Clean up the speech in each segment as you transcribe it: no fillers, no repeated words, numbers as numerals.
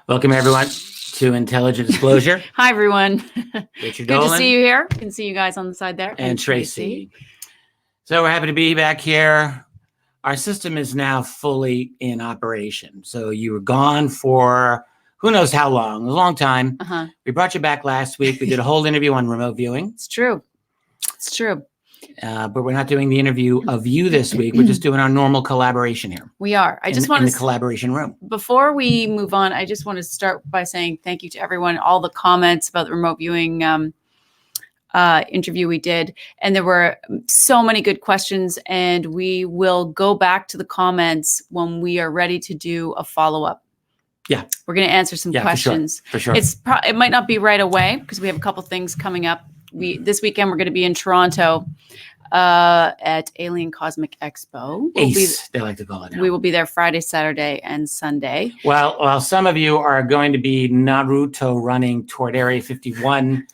Welcome, everyone, to Intelligent Disclosure. Hi, everyone. Richard Good Dolan. to see you here. Can see you guys on the side there. And Tracey. So we're happy to be back here. Our system is now fully in operation. So you were gone for who knows how long, a long time. We brought you back last week. We did a whole interview on remote viewing. It's true. It's true. But we're not doing the interview of you this week. We're just doing our normal collaboration here. We are. I just want in to the collaboration room. Before we move on, I just want to start by saying thank you to everyone, all the comments about the remote viewing interview we did. And there were so many good questions, and we will go back to the comments when we are ready to do a follow-up. Yeah. We're going to answer some questions. For sure. It might not be right away because we have a couple things coming up. This weekend we're going to be in Toronto at Alien Cosmic Expo. They like to call it now. We will be there Friday, Saturday, and Sunday. Well, some of you are going to be Naruto running toward Area 51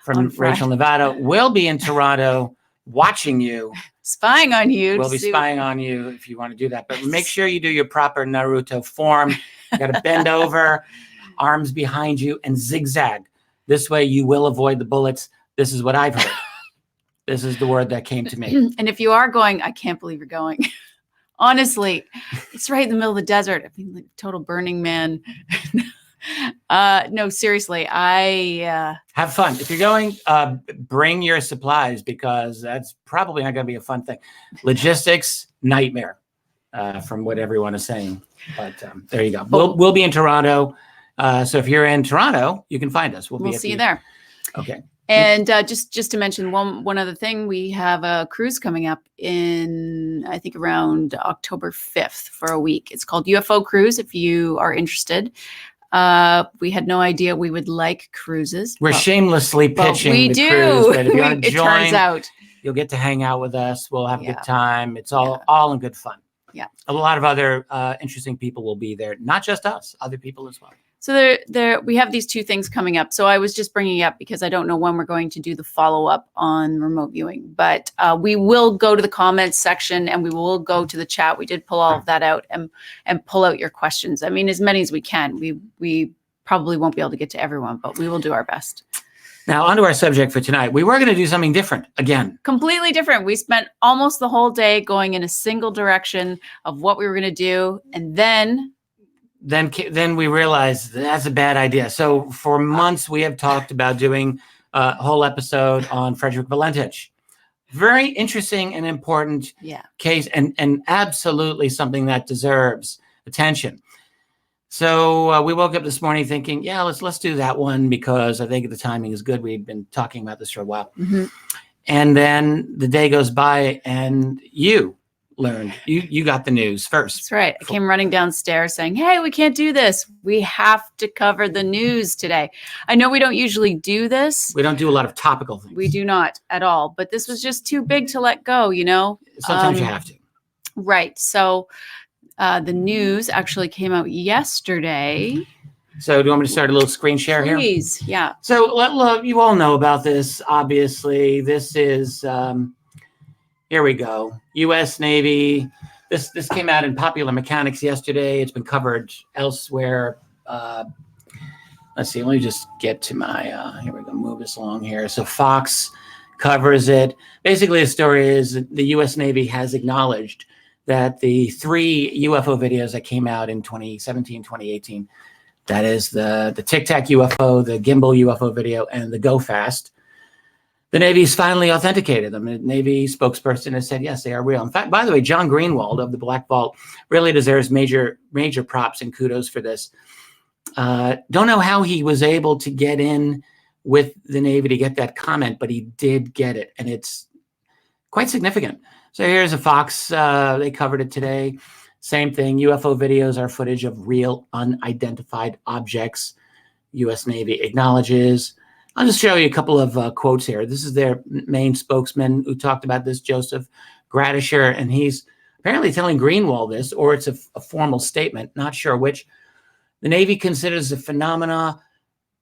from Rachel, Nevada. We'll be in Toronto watching you. Spying on you. We'll be spying on you if you want to do that. But make sure you do your proper Naruto form. You got to bend over, arms behind you, and zigzag. This way you will avoid the bullets. This is what I've heard. This is the word that came to me. And if you are going, I can't believe you're going. Honestly, it's right in the middle of the desert. I mean, like total Burning Man. No, seriously, have fun. If you're going, bring your supplies because that's probably not going to be a fun thing. Logistics, nightmare, from what everyone is saying. But there you go. We'll be in Toronto. So if you're in Toronto, you can find us. We'll see you there. Okay. And just to mention one other thing, we have a cruise coming up in, I think, around October 5th for a week. It's called UFO Cruise, if you are interested. We had no idea we would like cruises. We're shamelessly pitching we the do. Cruise, but if you want to it join, turns out. You'll get to hang out with us. We'll have a good time. It's all in good fun. Yeah. A lot of other interesting people will be there, not just us, other people as well. So we have these two things coming up. So I was just bringing it up because I don't know when we're going to do the follow-up on remote viewing, but we will go to the comments section and we will go to the chat. We did pull all of that out and pull out your questions. I mean, as many as we can. We probably won't be able to get to everyone, but we will do our best. Now, onto our subject for tonight. We were going to do something different again. Completely different. We spent almost the whole day going in a single direction of what we were going to do. And then we realized that's a bad idea. So for months, we have talked about doing a whole episode on Frederick Valentich. Very interesting and important case and absolutely something that deserves attention. So we woke up this morning thinking, let's do that one because I think the timing is good. We've been talking about this for a while. Mm-hmm. And then the day goes by and you learned, you got the news first. That's right. I came running downstairs saying, hey, we can't do this. We have to cover the news today. I know we don't usually do this. We don't do a lot of topical things. We do not at all. But this was just too big to let go, you know? Sometimes you have to. Right. So the news actually came out yesterday. So do you want me to start a little screen share here? Please, yeah. So you all know about this, obviously. This is... here we go. U.S. Navy. This came out in Popular Mechanics yesterday. It's been covered elsewhere. Let's see. Let me just get to my. Here we go. Move this along here. So Fox covers it. Basically, the story is the U.S. Navy has acknowledged that the 3 UFO videos that came out in 2017, 2018, that is the Tic Tac UFO, the Gimball UFO video, and the Go Fast. The Navy's finally authenticated them. The Navy spokesperson has said, yes, they are real. In fact, by the way, John Greenwald of the Black Vault really deserves major props and kudos for this. Don't know how he was able to get in with the Navy to get that comment, but he did get it, and it's quite significant. So here's a Fox. They covered it today. Same thing. UFO videos are footage of real unidentified objects. U.S. Navy acknowledges. I'll just show you a couple of quotes here. This is their main spokesman who talked about this, Joseph Gradisher, and he's apparently telling Greenwald this, or it's a formal statement, not sure which. The Navy considers the phenomena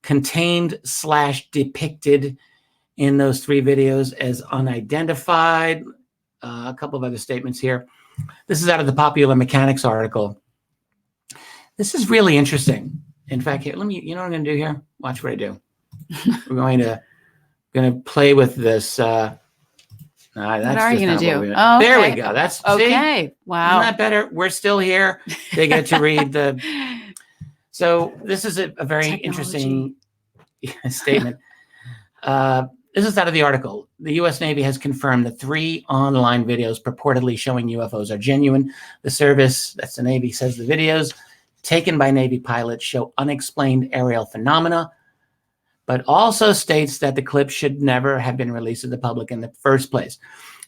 contained/depicted in those 3 videos as unidentified. A couple of other statements here. This is out of the Popular Mechanics article. This is really interesting. In fact, here, you know what I'm going to do here? Watch what I do. We're going to play with this. What are you going to do? Oh, there we go. That's okay. See? Wow. Isn't that better? We're still here. They get to read the. So this is a very interesting statement. This is out of the article. The U.S. Navy has confirmed that 3 online videos purportedly showing UFOs are genuine. The service, that's the Navy, says the videos taken by Navy pilots show unexplained aerial phenomena, but also states that the clip should never have been released to the public in the first place.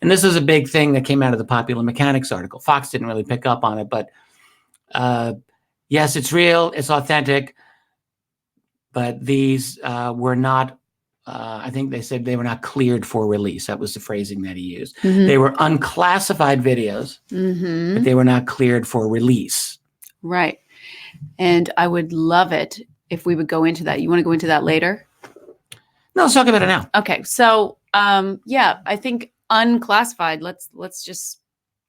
And this is a big thing that came out of the Popular Mechanics article. Fox didn't really pick up on it, but yes, it's real, it's authentic, but these were not, I think they said they were not cleared for release. That was the phrasing that he used. Mm-hmm. They were unclassified videos, but they were not cleared for release. Right. And I would love it if we would go into that. You want to go into that later? No, let's talk about it now. Okay. So, I think unclassified. Let's just.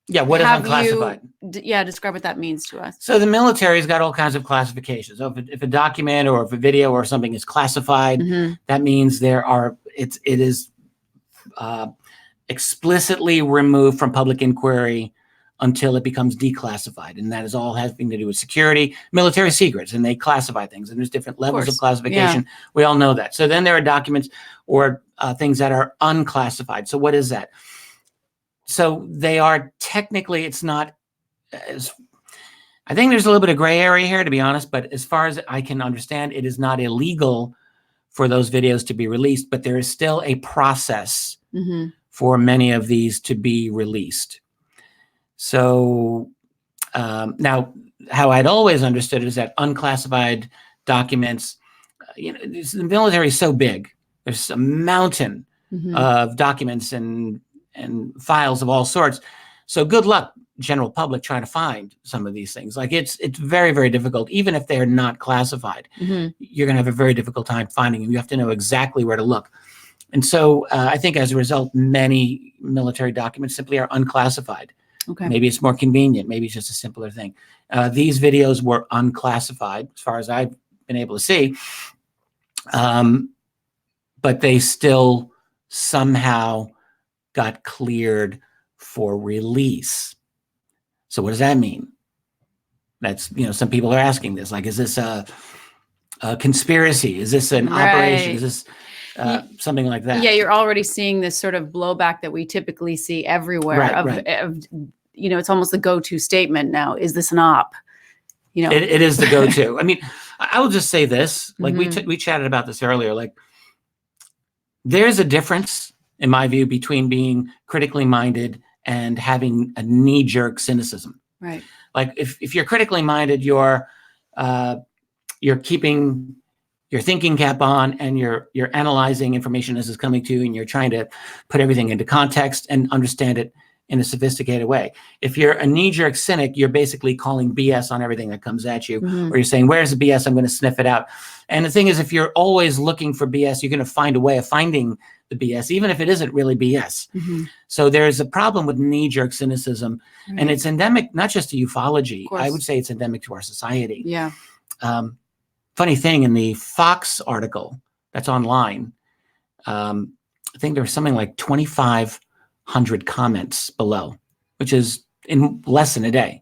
Yeah, what is unclassified? Describe what that means to us. So the military's got all kinds of classifications. So if a document or if a video or something is classified, that means it is explicitly removed from public inquiry until it becomes declassified. And that is all having to do with security, military secrets, and they classify things. And there's different levels of classification. Yeah. We all know that. So then there are documents or things that are unclassified. So what is that? So they are technically, it's not, I think there's a little bit of gray area here, to be honest, but as far as I can understand, it is not illegal for those videos to be released, but there is still a process for many of these to be released. So now, how I'd always understood it is that unclassified documents, the military is so big, there's a mountain of documents and files of all sorts. So good luck, general public, trying to find some of these things. Like it's very, very difficult. Even if they're not classified, you're going to have a very difficult time finding them. You have to know exactly where to look. And so I think as a result, many military documents simply are unclassified. Okay. Maybe it's more convenient. Maybe it's just a simpler thing. These videos were unclassified as far as I've been able to see. But they still somehow got cleared for release. So what does that mean? That's, some people are asking this, like, is this a conspiracy? Is this an operation? Is this something like that? Yeah, you're already seeing this sort of blowback that we typically see everywhere. It's almost the go-to statement now. Is this an op? It is the go-to. I mean, I will just say this, like we chatted about this earlier, like there's a difference in my view, between being critically minded and having a knee-jerk cynicism. Right. Like if you're critically minded, you're keeping your thinking cap on and you're analyzing information as it's coming to you, and you're trying to put everything into context and understand it in a sophisticated way. If you're a knee-jerk cynic, you're basically calling BS on everything that comes at you, or you're saying, where's the BS? I'm going to sniff it out. And the thing is, if you're always looking for BS, you're going to find a way of finding the BS, even if it isn't really BS. So there's a problem with knee-jerk cynicism, and it's endemic not just to ufology. I would say it's endemic to our society. Yeah. Funny thing, in the Fox article that's online, I think there was something like 2,500 comments below, which is in less than a day.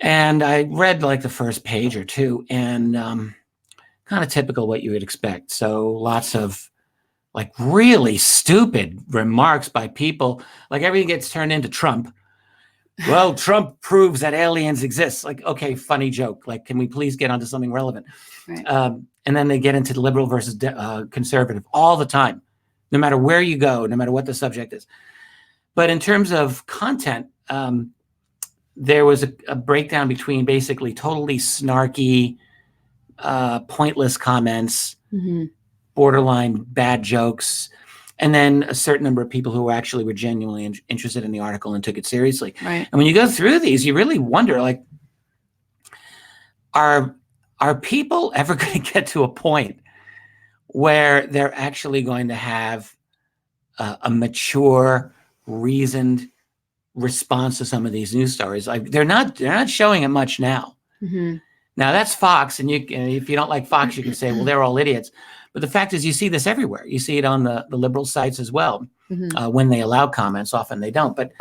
And I read like the first page or two, and kind of typical what you would expect. So lots of like really stupid remarks by people, like everything gets turned into Trump. Well, Trump proves that aliens exist. Like, okay, funny joke. Like, can we please get onto something relevant? Right. And then they get into the liberal versus conservative all the time, no matter where you go, no matter what the subject is. But in terms of content, there was a breakdown between basically totally snarky, pointless comments, borderline bad jokes, and then a certain number of people who actually were genuinely interested in the article and took it seriously. Right. And when you go through these, you really wonder, like, are people ever going to get to a point where they're actually going to have a mature, reasoned response to some of these news stories? Like they're not showing it much now. Now Now that's Fox, and if you don't like Fox, you can say, well, they're all idiots. But the fact is, you see this everywhere. You see it on the liberal sites as well. When they allow comments, often they don't. But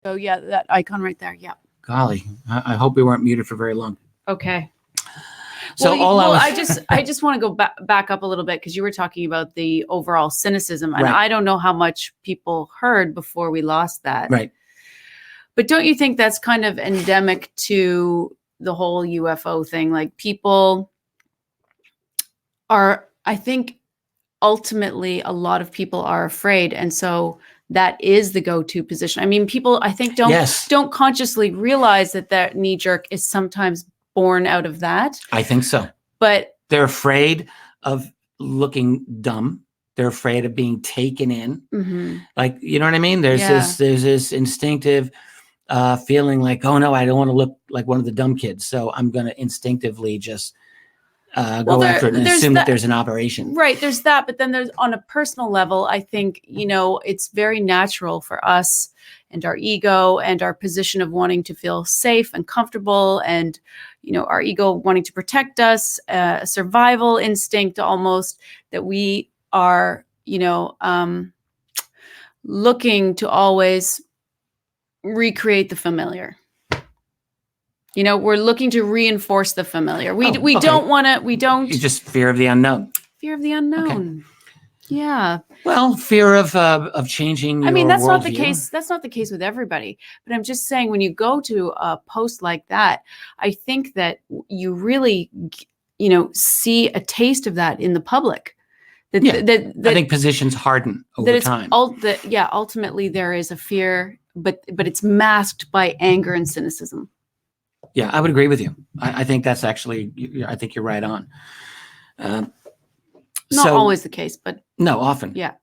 Oh yeah, that icon right there. Yeah. golly, I hope we weren't muted for very long. Okay. So I just want to go back up a little bit, because you were talking about the overall cynicism, and I don't know how much people heard before we lost that. Right. But don't you think that's kind of endemic to the whole UFO thing? Like, people are, I think ultimately a lot of people are afraid, and so that is the go-to position. I mean, people, I think, don't consciously realize that knee jerk is sometimes born out of that. I think so. But they're afraid of looking dumb. They're afraid of being taken in. Like, you know what I mean? There's this instinctive feeling like, oh no, I don't want to look like one of the dumb kids, so I'm going to instinctively just go after it and assume that there's an operation. Right. There's that. But then there's, on a personal level, I think, it's very natural for us and our ego and our position of wanting to feel safe and comfortable, and, our ego wanting to protect us, a survival instinct almost, that we are, looking to always recreate the familiar. We're looking to reinforce the familiar. We don't want to, It's just fear of the unknown. Fear of the unknown. Okay. Yeah. Well, fear of changing. I mean, that's not the worldview. case. That's not the case with everybody. But I'm just saying, when you go to a post like that, I think that you really, see a taste of that in the public. I think positions harden over time. Ultimately there is a fear, but it's masked by anger and cynicism. Yeah, I would agree with you. I think that's actually, I think you're right on. Not always the case, but no, often. Yeah.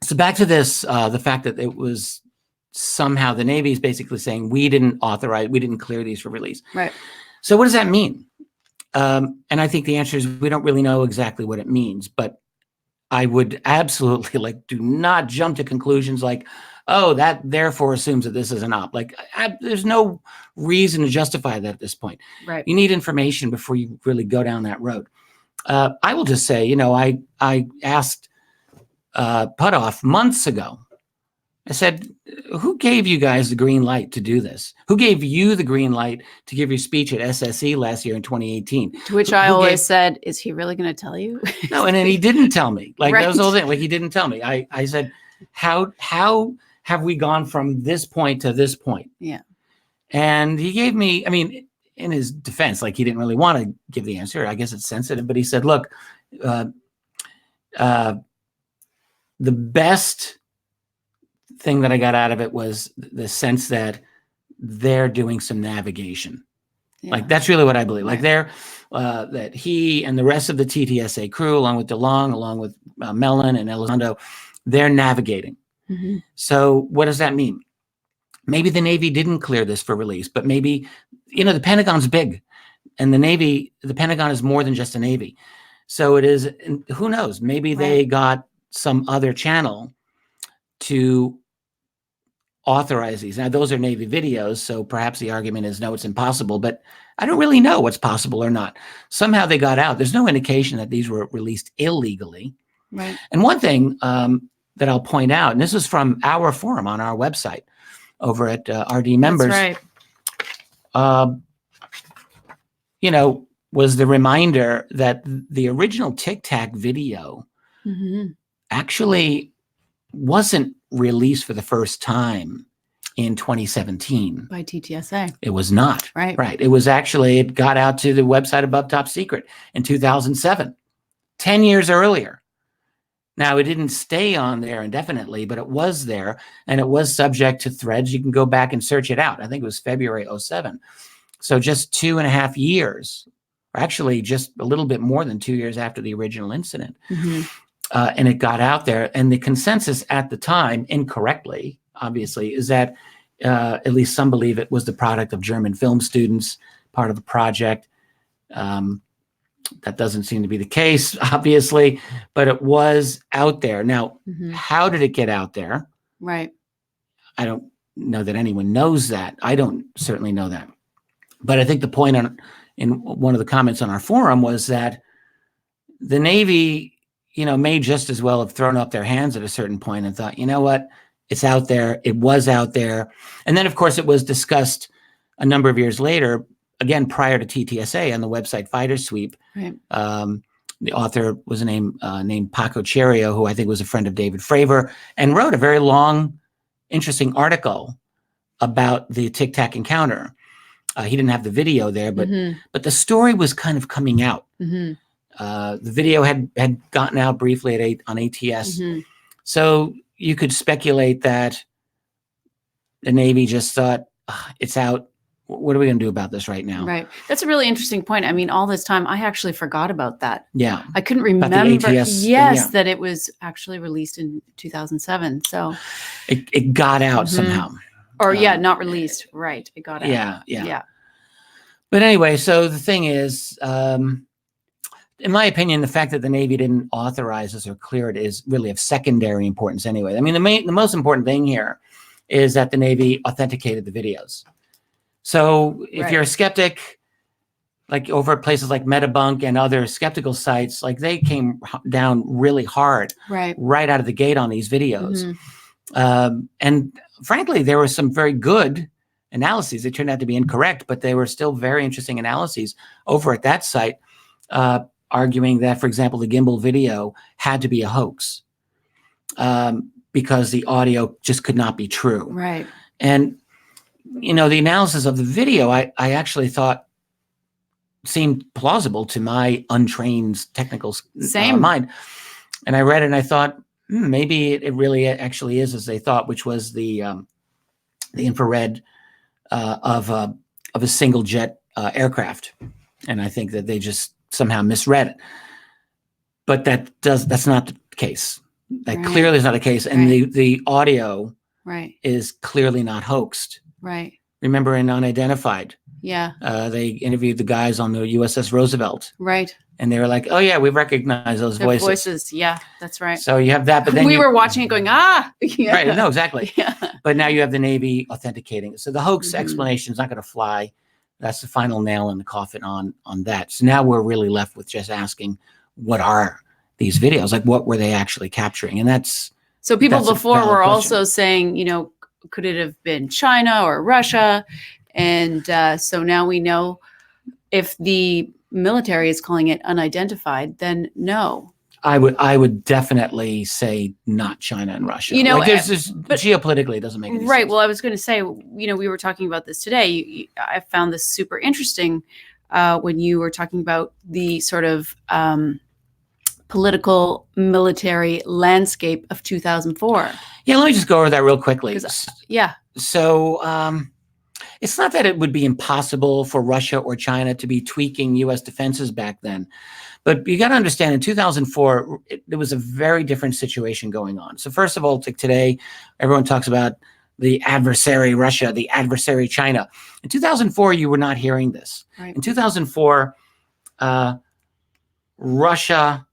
So back to this, the fact that it was somehow the Navy is basically saying we didn't clear these for release. Right. So what does that mean? And I think the answer is we don't really know exactly what it means, but I would absolutely do not jump to conclusions like, oh, that therefore assumes that this is an op. There's no reason to justify that at this point. Right. You need information before you really go down that road. I will just say, I asked Putoff months ago. I said, who gave you guys the green light to do this? Who gave you the green light to give your speech at SSE last year in 2018? To which I always said, is he really going to tell you? No, and then he didn't tell me. That was the whole thing. He didn't tell me. I said, how have we gone from this point to this point? Yeah. And he gave me, I mean, in his defense, he didn't really want to give the answer. I guess it's sensitive, but he said, look, the best thing that I got out of it was the sense that they're doing some navigation. Yeah. That's really what I believe. Right. They're, that he and the rest of the TTSA crew, along with DeLong, along with Mellon and Elizondo, they're navigating. Mm-hmm. So what does that mean? Maybe the Navy didn't clear this for release, but maybe, the Pentagon's big, and the Pentagon is more than just a Navy. So it is, who knows, maybe they got some other channel to authorize these. Now, those are Navy videos, so perhaps the argument is, no, it's impossible, but I don't really know what's possible or not. Somehow they got out. There's no indication that these were released illegally. Right. And one thing that I'll point out, and this is from our forum on our website over at RD Members. That's right. was the reminder that the original Tic Tac video actually wasn't released for the first time in 2017 by TTSA. It was not. Right. It was actually, it got out to the website Above Top Secret in 2007, 10 years earlier. Now, it didn't stay on there indefinitely, but it was there, and it was subject to threads. You can go back and search it out. I think it was February 2007. So just 2.5 years, or actually just a little bit more than 2 years after the original incident. And it got out there. And the consensus at the time, incorrectly, obviously, is that at least some believe it was the product of German film students, part of a project. That doesn't seem to be the case, obviously, but it was out there. Now, how did it get out there? Right. I don't know that anyone knows that. I don't certainly know that. But I think the point in one of the comments on our forum was that the Navy, may just as well have thrown up their hands at a certain point and thought, you know what, it's out there. It was out there. And then, of course, it was discussed a number of years later, again, prior to TTSA, on the website Fighter Sweep. Right. The author was named Paco Cherio, who I think was a friend of David Fravor, and wrote a very long, interesting article about the Tic Tac encounter. He didn't have the video there, but the story was kind of coming out. The video had gotten out briefly on ATS. So you could speculate that the Navy just thought, it's out. What are we going to do about this right now? Right. That's a really interesting point. I mean, all this time, I actually forgot about that. Yeah. I couldn't remember. ATS that it was actually released in 2007. So it got out somehow. Or not released. Right. It got out. Yeah. But anyway, so the thing is, in my opinion, the fact that the Navy didn't authorize this or clear it is really of secondary importance anyway. I mean, the most important thing here is that the Navy authenticated the videos. So if you're a skeptic, like over at places like Metabunk and other skeptical sites, like they came down really hard right out of the gate on these videos. And frankly, there were some very good analyses. They turned out to be incorrect, but they were still very interesting analyses over at that site, arguing that, for example, the Gimball video had to be a hoax because the audio just could not be true. Right. And the analysis of the video, I actually thought seemed plausible to my untrained technical mind. And I read it and I thought, maybe it really actually is as they thought, which was the infrared of a single jet aircraft. And I think that they just somehow misread it. But that's not the case. That clearly is not the case. And the audio is clearly not hoaxed. Right. Remember in Unidentified? Yeah. They interviewed the guys on the USS Roosevelt. Right. And they were like, oh, yeah, we recognize those voices. Yeah, that's right. So you have that. But then we were watching it going, Yeah. Right. No, exactly. Yeah. But now you have the Navy authenticating it. So the hoax explanation is not going to fly. That's the final nail in the coffin on that. So now we're really left with just asking, what are these videos? Like, what were they actually capturing? And that's... So people before were also saying, could it have been China or Russia? And so now we know if the military is calling it unidentified, then no. I would definitely say not China and Russia. But geopolitically, it doesn't make any sense. Right. Well, I was going to say, we were talking about this today. I found this super interesting when you were talking about the sort of political military landscape of 2004. Yeah, let me just go over that real quickly. Yeah. So it's not that it would be impossible for Russia or China to be tweaking U.S. defenses back then. But you got to understand, in 2004, there was a very different situation going on. So first of all, today, everyone talks about the adversary Russia, the adversary China. In 2004, you were not hearing this. Right. In 2004, Russia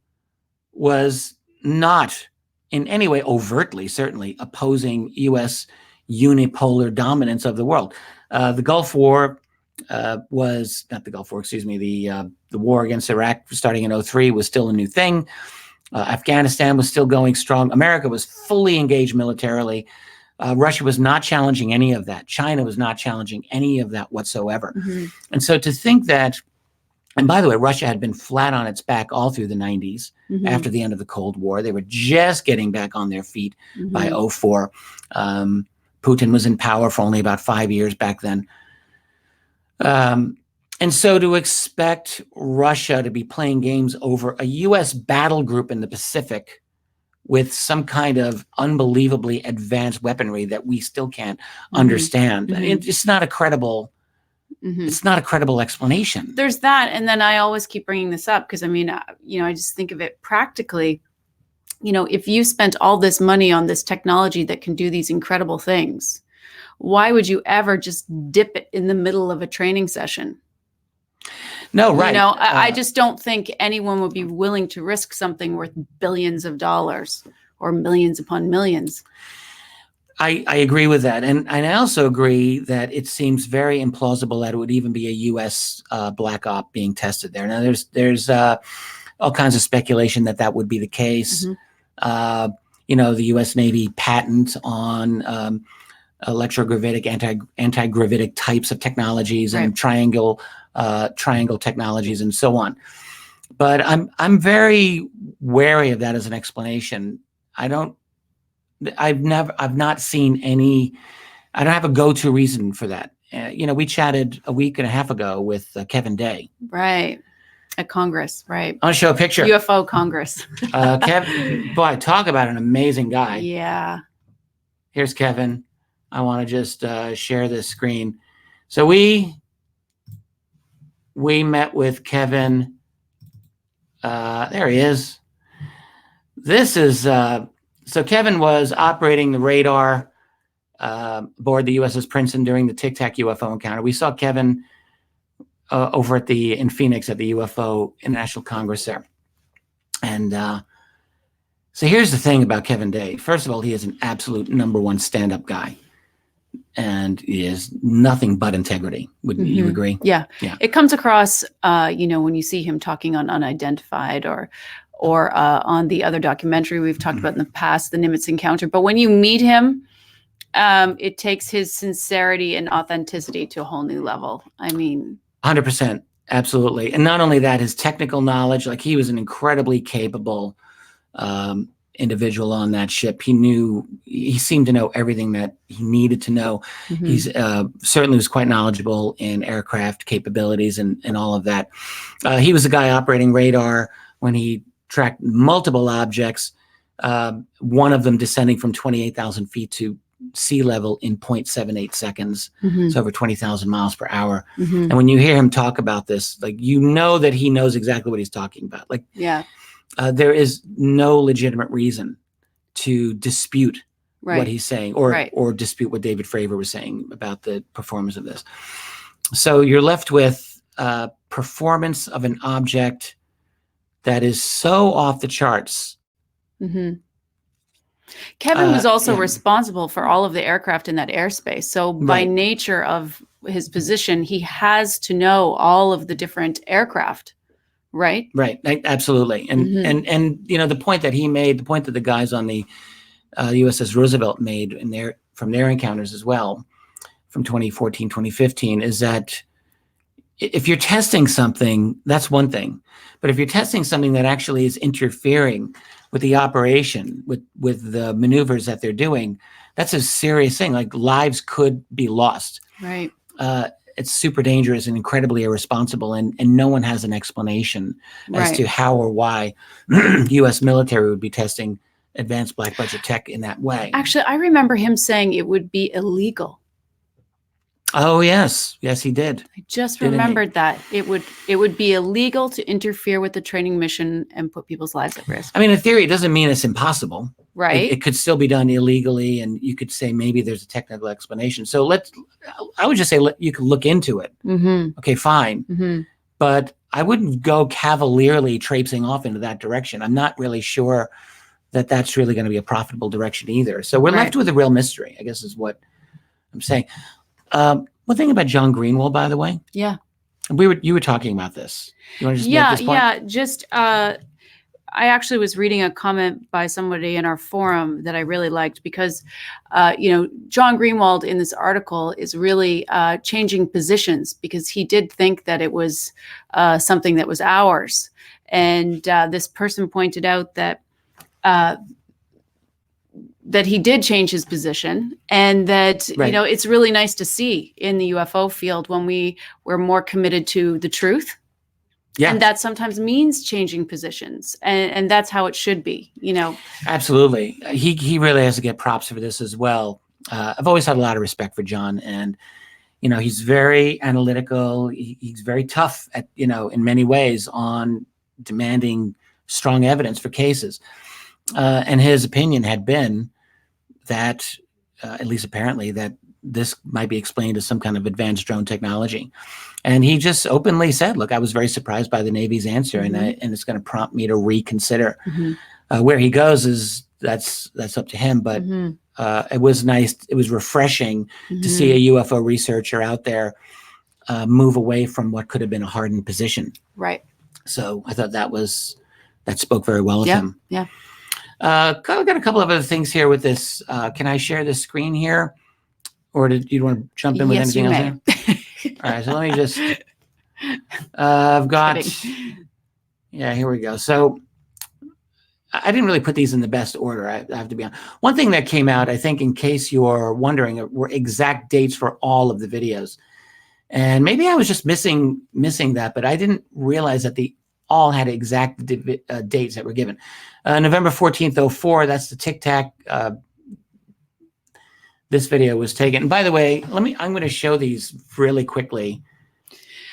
was not in any way overtly, certainly, opposing U.S. unipolar dominance of the world. The Gulf War was not the Gulf War, excuse me. The war against Iraq starting in 2003 was still a new thing. Afghanistan was still going strong. America was fully engaged militarily. Russia was not challenging any of that. China was not challenging any of that whatsoever. And so to think that And by the way, Russia had been flat on its back all through the 90s Mhm. after the end of the Cold War. They were just getting back on their feet by Mhm. 2004. Putin was in power for only about 5 years back then. And so to expect Russia to be playing games over a U.S. battle group in the Pacific with some kind of unbelievably advanced weaponry that we still can't understand, Mhm. it's not a credible. Mhm. It's not a credible explanation. There's that, and then I always keep bringing this up because I mean, I just think of it practically. If you spent all this money on this technology that can do these incredible things, why would you ever just dip it in the middle of a training session? No, right. I just don't think anyone would be willing to risk something worth billions of dollars or millions upon millions. I agree with that. And I also agree that it seems very implausible that it would even be a U.S. Black op being tested there. Now, there's all kinds of speculation that would be the case. Mm-hmm. The U.S. Navy patent on electrogravitic, anti-gravitic types of technologies and triangle technologies and so on. But I'm very wary of that as an explanation. I've not seen any. I don't have a go-to reason for that. We chatted a week and a half ago with Kevin Day. Right. At Congress, right. I'll show a picture. UFO Congress. Kevin, boy, talk about an amazing guy. Yeah. Here's Kevin. I want to just share this screen. So we met with Kevin. There he is. This is. So Kevin was operating the radar aboard the USS Princeton during the Tic Tac UFO encounter. We saw Kevin over in Phoenix at the UFO International Congress there. And so here's the thing about Kevin Day. First of all, he is an absolute #1 stand-up guy. And he is nothing but integrity. Wouldn't you agree? Yeah. It comes across, when you see him talking on Unidentified or on the other documentary we've talked about in the past, the Nimitz Encounter. But when you meet him, it takes his sincerity and authenticity to a whole new level. I mean, 100%. Absolutely. And not only that, his technical knowledge, like he was an incredibly capable individual on that ship. He seemed to know everything that he needed to know. Mm-hmm. He's certainly was quite knowledgeable in aircraft capabilities and all of that. He was the guy operating radar when he tracked multiple objects, one of them descending from 28,000 feet to sea level in 0.78 seconds. Mm-hmm. So over 20,000 miles per hour. Mm-hmm. And when you hear him talk about this, like, that he knows exactly what he's talking about. Like, yeah. There is no legitimate reason to dispute what he's saying or dispute what David Fravor was saying about the performance of this. So you're left with performance of an object that is so off the charts. Mm-hmm. Kevin was also responsible for all of the aircraft in that airspace. So by nature of his position, he has to know all of the different aircraft. Right. Right. Absolutely. And the point that he made, the point that the guys on the USS Roosevelt made from their encounters as well, from 2014, 2015, is that if you're testing something, that's one thing. But if you're testing something that actually is interfering with the operation, with the maneuvers that they're doing, that's a serious thing. Like, lives could be lost. Right. It's super dangerous and incredibly irresponsible, and no one has an explanation as to how or why U.S. military would be testing advanced black budget tech in that way. Actually, I remember him saying it would be illegal. Oh, yes. Yes, he did. I just remembered that. It would be illegal to interfere with the training mission and put people's lives at risk. I mean, in theory, it doesn't mean it's impossible. Right. It could still be done illegally, and you could say maybe there's a technical explanation. So I would just say you could look into it. Mm-hmm. Okay, fine. Mm-hmm. But I wouldn't go cavalierly traipsing off into that direction. I'm not really sure that that's really going to be a profitable direction either. So we're left with a real mystery, I guess is what I'm saying. One thing about John Greenwald, by the way. Yeah. You were talking about this. You want to just make this point? Yeah. Just I actually was reading a comment by somebody in our forum that I really liked because, John Greenwald in this article is really changing positions because he did think that it was something that was ours. And this person pointed out that that he did change his position, and that, Right. It's really nice to see in the UFO field when we're more committed to the truth. Yeah. And that sometimes means changing positions, and that's how it should be, Absolutely. He really has to get props for this as well. I've always had a lot of respect for John, and he's very analytical. He's very tough at in many ways on demanding strong evidence for cases. And his opinion had been that, at least apparently, that this might be explained as some kind of advanced drone technology. And he just openly said, look, I was very surprised by the Navy's answer, and it's going to prompt me to reconsider. Where he goes is that's up to him. But it was nice. It was refreshing to see a UFO researcher out there move away from what could have been a hardened position. Right. So I thought that spoke very well of him. Yeah. I've got a couple of other things here with this. Can I share this screen here? Or did you want to jump in with anything else here? All right, so let me just, I've got, yeah, here we go. So I didn't really put these in the best order, I have to be honest. One thing that came out, I think, in case you're wondering, were exact dates for all of the videos. And maybe I was just missing that, but I didn't realize that they all had exact dates that were given. November 14th, 04, that's the Tic Tac. This video was taken. And by the way, I'm going to show these really quickly.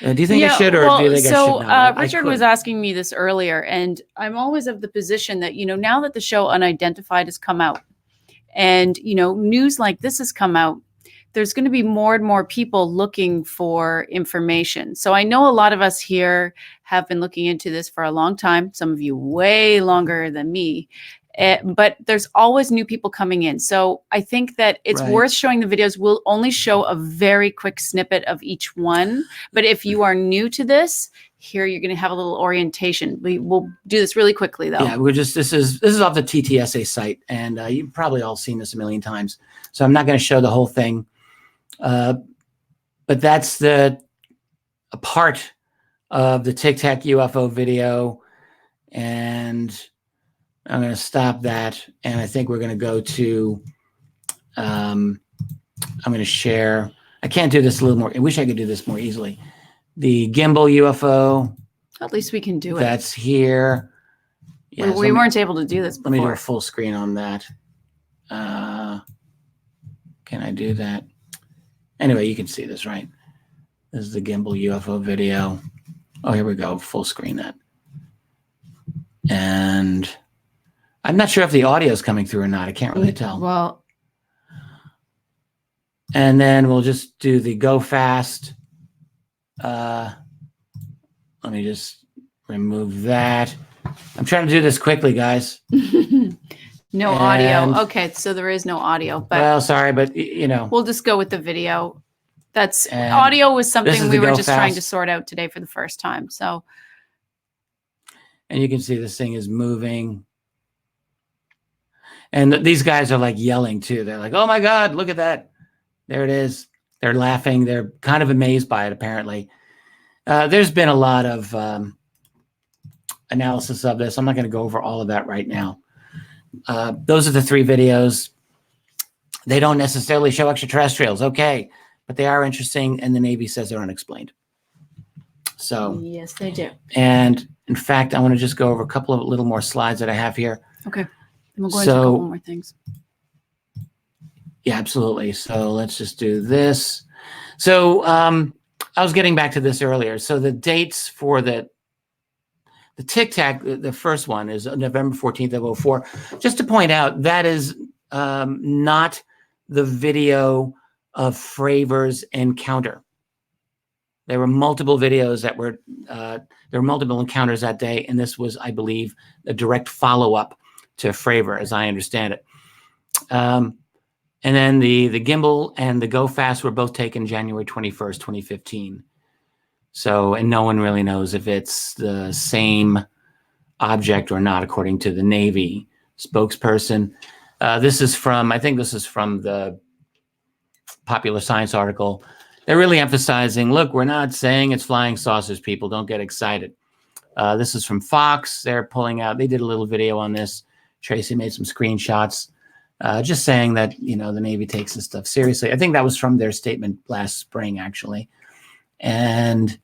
Do you think I should, or do you think I should not? Richard was asking me this earlier, and I'm always of the position that, now that the show Unidentified has come out, and, news like this has come out, there's going to be more and more people looking for information. So I know a lot of us here have been looking into this for a long time, some of you way longer than me. But there's always new people coming in. So I think that it's worth showing the videos. We'll only show a very quick snippet of each one. But if you are new to this, here you're going to have a little orientation. We'll do this really quickly, though. Yeah, this is off the TTSA site, and you've probably all seen this a million times. So I'm not going to show the whole thing. But that's a part of the Tic Tac UFO video, and I'm going to stop that, and I think we're going to go to, I'm going to share. I can't do this a little more. I wish I could do this more easily. The Gimball UFO. At least we can do it. That's here. Yeah, we weren't able to do this before. Let me do a full screen on that. Can I do that? Anyway, you can see this, right? This is the Gimball UFO video. Oh, here we go. Full screen that. And I'm not sure if the audio is coming through or not. I can't really tell. Well, and then we'll just do the go fast. Let me just remove that. I'm trying to do this quickly, guys. No audio. Okay, so there is no audio. But well, sorry, but we'll just go with the video. Audio was something we were just trying to sort out today for the first time. So, and you can see this thing is moving. And these guys are like yelling too. They're like, "Oh my God, look at that. There it is." They're laughing. They're kind of amazed by it, apparently. There's been a lot of analysis of this. I'm not going to go over all of that right now. Those are the three videos. They don't necessarily show extraterrestrials. Okay. But they are interesting. And the Navy says they're unexplained. So yes, they do. And in fact, I want to just go over a couple of little more slides that I have here. Okay. And we'll go into a couple more things. Yeah, absolutely. So let's just do this. So I was getting back to this earlier. So the dates for the Tic Tac, the first one is November 14th of 04. Just to point out, that is not the video of Fravor's encounter. There were multiple videos that were, there were multiple encounters that day. And this was, I believe, a direct follow-up to Fravor, as I understand it. And then the Gimbal and the Go Fast were both taken January 21st, 2015. So, and no one really knows if it's the same object or not, according to the Navy spokesperson. This is from, I think this is from the Popular Science article. They're really emphasizing, look, we're not saying it's flying saucers, people. Don't get excited. This is from Fox. They're pulling out, they did a little video on this. Tracey made some screenshots, just saying that, you know, the Navy takes this stuff seriously. I think that was from their statement last spring, actually. And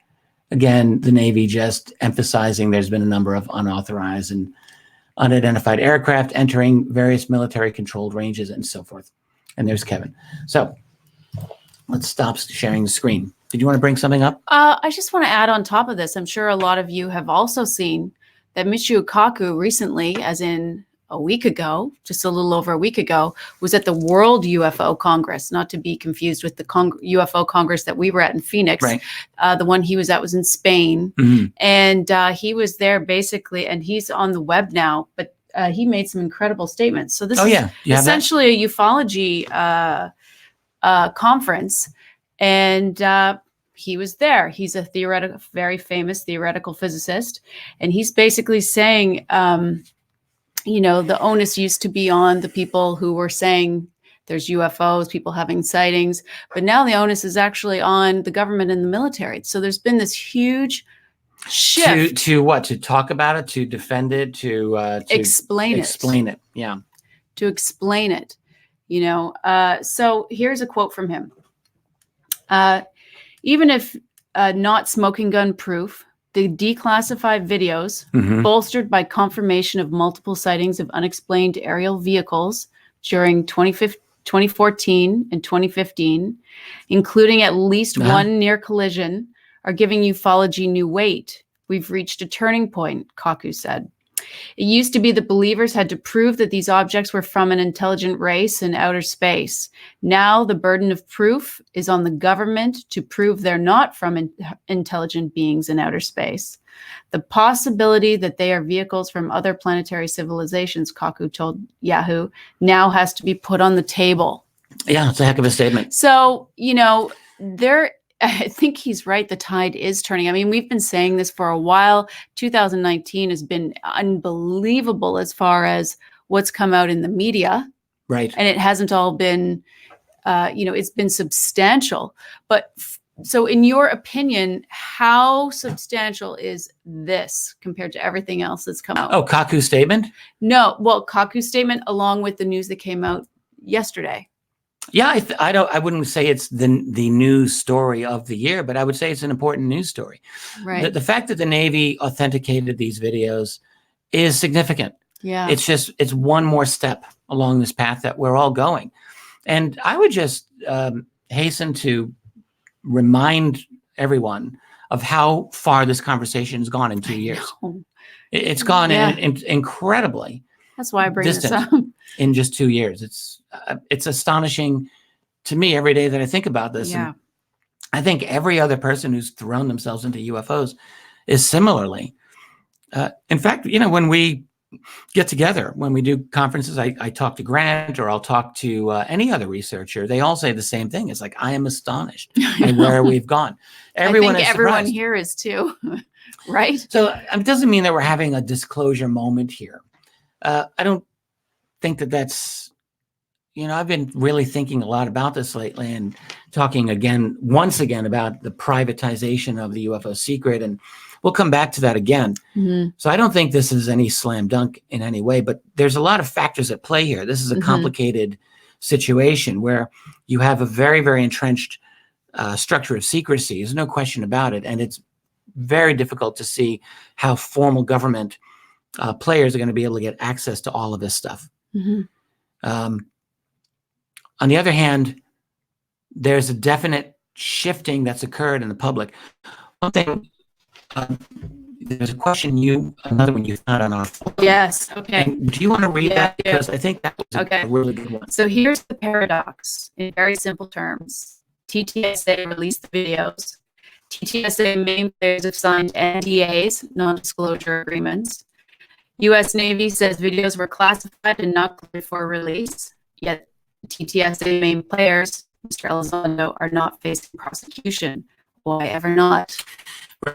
again, the Navy just emphasizing there's been a number of unauthorized and unidentified aircraft entering various military controlled ranges and so forth. And there's Kevin. So let's stop sharing the screen. Did you want to bring something up? I just want to add on top of this. I'm sure a lot of you have also seen that Michio Kaku recently, as in a week ago, just a little over a week ago, was at the World UFO Congress, not to be confused with the UFO Congress that we were at in Phoenix. Right. The one he was at was in Spain. Mm-hmm. And he was there basically, and he's on the web now, but he made some incredible statements. So this is essentially a ufology conference. And he was there. He's a very famous theoretical physicist. And he's basically saying, you know, the onus used to be on the people who were saying there's UFOs, people having sightings, but now the onus is actually on the government and the military. So there's been this huge shift. To what? To talk about it, to defend it, to explain it. Yeah. To explain it, you know. So here's a quote from him. Even if not smoking gun proof, the declassified videos, bolstered by confirmation of multiple sightings of unexplained aerial vehicles during 2014 and 2015, including at least one near collision, are giving ufology new weight. We've reached a turning point, Kaku said. It used to be that believers had to prove that these objects were from an intelligent race in outer space. Now the burden of proof is on the government to prove they're not from intelligent beings in outer space. The possibility that they are vehicles from other planetary civilizations, Kaku told Yahoo, now has to be put on the table. Yeah, it's a heck of a statement. So, you know, I think he's right. The tide is turning. I mean, we've been saying this for a while. 2019 has been unbelievable as far as what's come out in the media. Right. And it hasn't all been, you know, it's been substantial. But so in your opinion, how substantial is this compared to everything else that's come out? Oh, Kaku's statement? No. Well, Kaku's statement along with the news that came out yesterday. Yeah, I wouldn't say it's the news story of the year, but I would say it's an important news story. Right. The fact that the Navy authenticated these videos is significant. Yeah. It's one more step along this path that we're all going. And I would just hasten to remind everyone of how far this conversation has gone in 2 years. It's gone incredibly. That's why I bring this up. In just 2 years. It's astonishing to me every day that I think about this. Yeah. And I think every other person who's thrown themselves into UFOs is similarly. In fact, you know, when we get together, when we do conferences, I talk to Grant or I'll talk to any other researcher. They all say the same thing. It's like, I am astonished at where we've gone. Everyone I think is everyone surprised. Here is too, right? So it doesn't mean that we're having a disclosure moment here. I don't think that that's, you know, I've been really thinking a lot about this lately and talking once again about the privatization of the UFO secret. And we'll come back to that again. Mm-hmm. So I don't think this is any slam dunk in any way, but there's a lot of factors at play here. This is a complicated situation where you have a very, very entrenched structure of secrecy. There's no question about it. And it's very difficult to see how formal government players are going to be able to get access to all of this stuff. Mm-hmm. On the other hand, there's a definite shifting that's occurred in the public. One thing, there's a question another one you found on our phone. Yes. Okay. And do you want to read that? Because I think that was a really good one. So here's the paradox in very simple terms. TTSA released the videos. TTSA main players have signed NDAs, non-disclosure agreements. U.S. Navy says videos were classified and not cleared for release, yet TTSA main players, Mr. Elizondo, are not facing prosecution. Why ever not?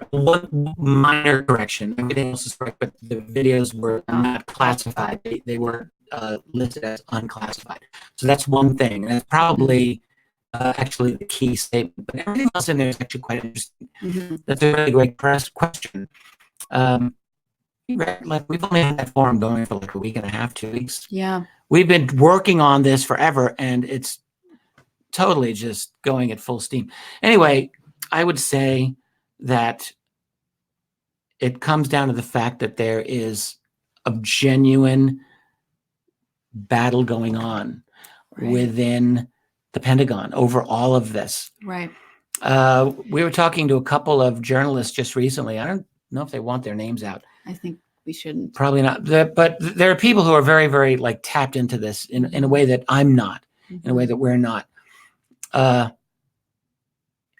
One minor correction. Everything else is correct, but the videos were not classified. They were listed as unclassified. So that's one thing. And that's probably actually the key statement. But everything else in there is actually quite interesting. That's a really great question. Like, we've only had that forum going for like a week and a half, 2 weeks. Yeah. We've been working on this forever, and it's totally just going at full steam. Anyway, I would say that it comes down to the fact that there is a genuine battle going on within the Pentagon over all of this. Right. We were talking to a couple of journalists just recently. I don't know if they want their names out. I think we shouldn't. Probably not. But there are people who are very, very like tapped into this in a way that I'm not, in a way that we're not.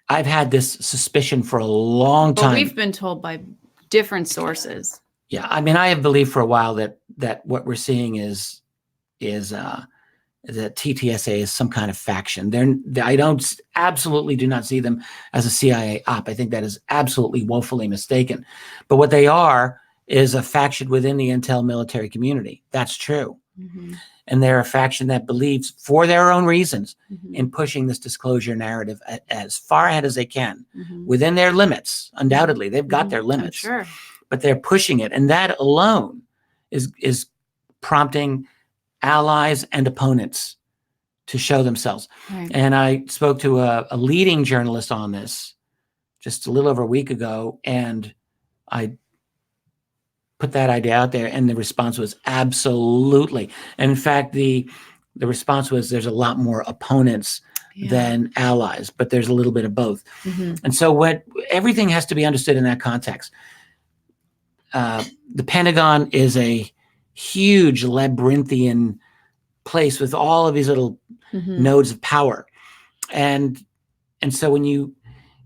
I've had this suspicion for a long time. But we've been told by different sources. Yeah, I mean, I have believed for a while that what we're seeing is that TTSA is some kind of faction. I absolutely do not see them as a CIA op. I think that is absolutely woefully mistaken. But what they are is a faction within the intel military community. That's true. And they're a faction that believes, for their own reasons, in pushing this disclosure narrative as far ahead as they can, within their limits. Undoubtedly, they've got their limits, sure. But they're pushing it, and that alone is prompting allies and opponents to show themselves. Right. And I spoke to a leading journalist on this just a little over a week ago, and I put that idea out there, and the response was absolutely. And in fact, the response was there's a lot more opponents than allies, but there's a little bit of both. And so everything has to be understood in that context. The Pentagon is a huge labyrinthian place with all of these little nodes of power. And so when you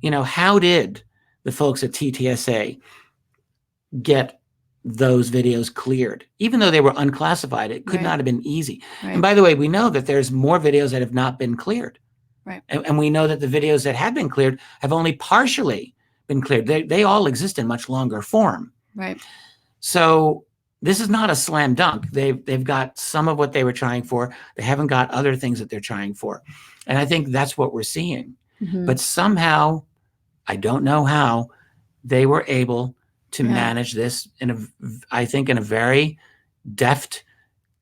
know, how did the folks at TTSA get those videos cleared? Even though they were unclassified, it could not have been easy. And by the way, we know that there's more videos that have not been cleared. And we know that the videos that have been cleared have only partially been cleared. They all exist in much longer form. So this is not a slam dunk. They've got some of what they were trying for. They haven't got other things that they're trying for. And I think that's what we're seeing. But somehow, I don't know how, they were able to manage this I think in a very deft,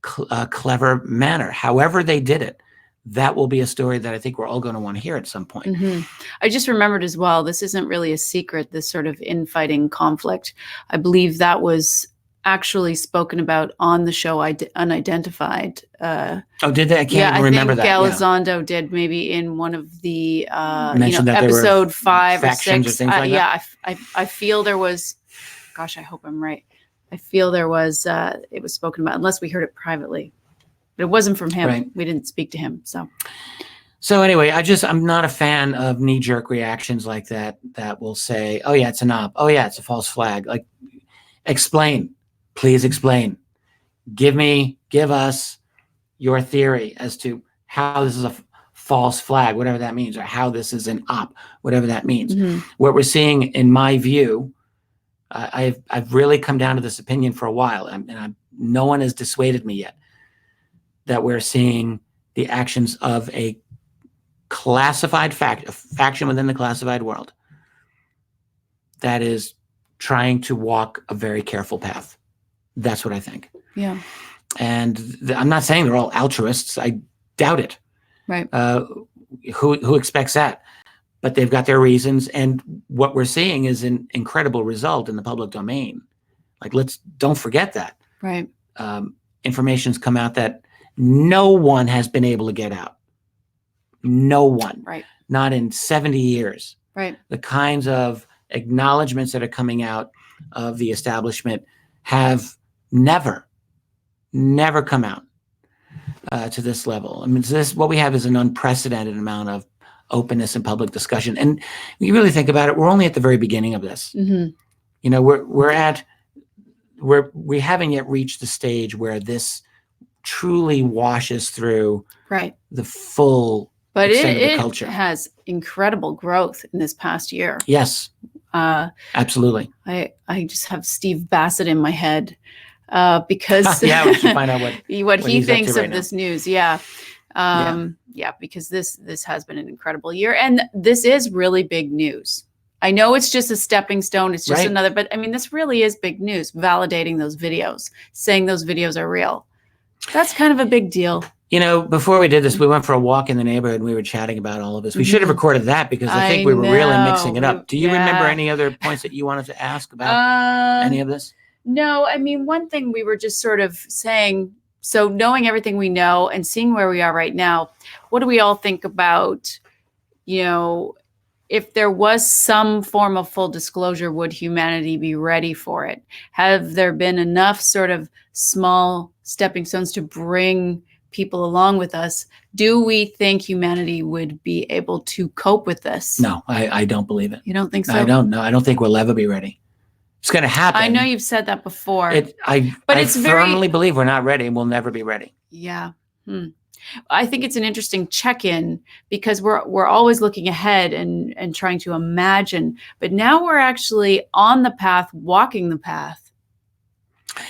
clever manner. However they did it, that will be a story that I think we're all going to want to hear at some point. I just remembered as well, this isn't really a secret, this sort of infighting conflict. I believe that was actually spoken about on the show Unidentified. Did they? I can't remember that. I think Elizondo did, maybe in one of the that episode 5 or 6. Or things like that? I feel there was, gosh, I hope I'm right. I feel there was, it was spoken about, unless we heard it privately. But it wasn't from him. We didn't speak to him. So anyway, I'm not a fan of knee-jerk reactions like that will say, oh yeah, it's an op. Oh yeah, it's a false flag. Like, explain. Please explain. Give us your theory as to how this is a false flag, whatever that means, or how this is an op, whatever that means. What we're seeing, in my view, I've really come down to this opinion for a while, and no one has dissuaded me yet, that we're seeing the actions of a classified a faction within the classified world that is trying to walk a very careful path. That's what I think. Yeah. And I'm not saying they're all altruists. I doubt it. Who expects that? But they've got their reasons. And what we're seeing is an incredible result in the public domain. Like, don't forget that. Information's come out that no one has been able to get out. No one. Not in 70 years. The kinds of acknowledgments that are coming out of the establishment have never come out to this level. I mean, what we have is an unprecedented amount of openness and public discussion. And when you really think about it, we're only at the very beginning of this. You know, we haven't yet reached the stage where this truly washes through the full But extent of the it culture. has incredible growth in this past year. Yes, absolutely. I just have Steve Bassett in my head because yeah, we should find out what he he's up to thinks right of now. this news. Yeah. Because this has been an incredible year, and this is really big news. I know it's just a stepping stone. It's just another, but I mean, this really is big news, validating those videos, saying those videos are real. That's kind of a big deal. You know, before we did this, we went for a walk in the neighborhood and we were chatting about all of this. We should have recorded that because I think we were really mixing it up. Do you remember any other points that you wanted to ask about any of this? No, I mean, one thing we were just sort of saying, so knowing everything we know and seeing where we are right now, what do we all think about, if there was some form of full disclosure, would humanity be ready for it? Have there been enough sort of small stepping stones to bring people along with us? Do we think humanity would be able to cope with this? No, I don't believe it. You don't think so? I don't know. I don't think we'll ever be ready. It's going to happen. I know you've said that before. I firmly believe we're not ready and we'll never be ready. Yeah. I think it's an interesting check-in because we're always looking ahead and trying to imagine, but now we're actually on the path, walking the path.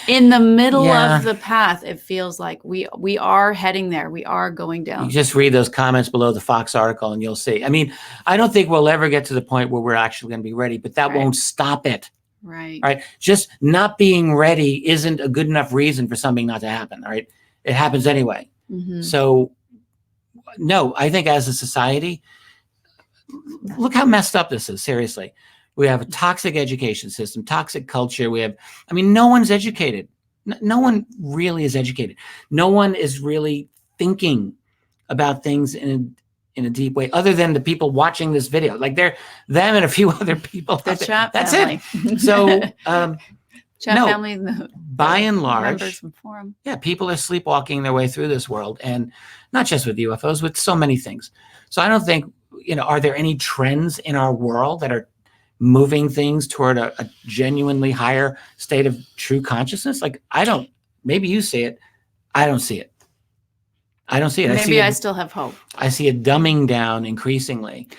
In the middle of the path, it feels like we are heading there. We are going down. You just read those comments below the Fox article and you'll see. I mean, I don't think we'll ever get to the point where we're actually going to be ready, but that won't stop it. Right. Right. Just not being ready isn't a good enough reason for something not to happen. All right. It happens anyway. So, no, I think as a society, look how messed up this is. Seriously. We have a toxic education system, toxic culture. No one's educated. No one really is educated. No one is really thinking about things in a deep way, other than the people watching this video. Like them and a few other people. The chat That's family. it. So, chat family, by and large, members from forum. Yeah, people are sleepwalking their way through this world, and not just with UFOs, with so many things. So I don't think, are there any trends in our world that are moving things toward a genuinely higher state of true consciousness? Like, maybe you see it. I don't see it. Maybe I still have hope. I see it dumbing down increasingly.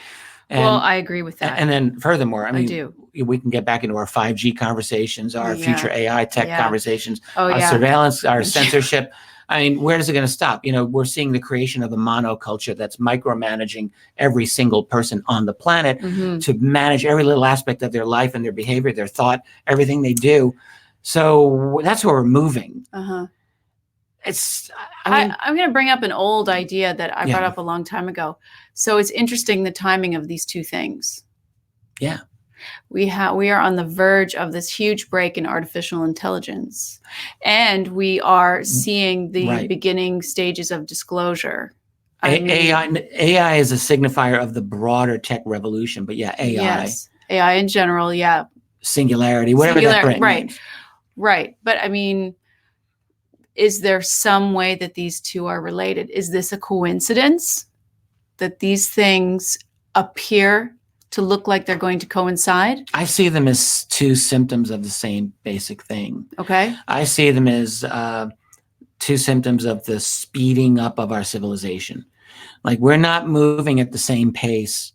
Well, I agree with that. And then furthermore, I do. We can get back into our 5G conversations, our future AI tech conversations, our surveillance, our censorship. I mean, where is it going to stop? We're seeing the creation of a monoculture that's micromanaging every single person on the planet to manage every little aspect of their life and their behavior, their thought, everything they do. So that's where we're moving. I'm I'm going to bring up an old idea that I brought up a long time ago. So it's interesting, the timing of these two things. Yeah. We are on the verge of this huge break in artificial intelligence, and we are seeing the beginning stages of disclosure. AI is a signifier of the broader tech revolution, but AI. Yes, AI in general, singularity, whatever that brings. Right. But I mean, is there some way that these two are related? Is this a coincidence that these things appear to look like they're going to coincide? I see them as two symptoms of the same basic thing. Okay. I see them as two symptoms of the speeding up of our civilization. Like, we're not moving at the same pace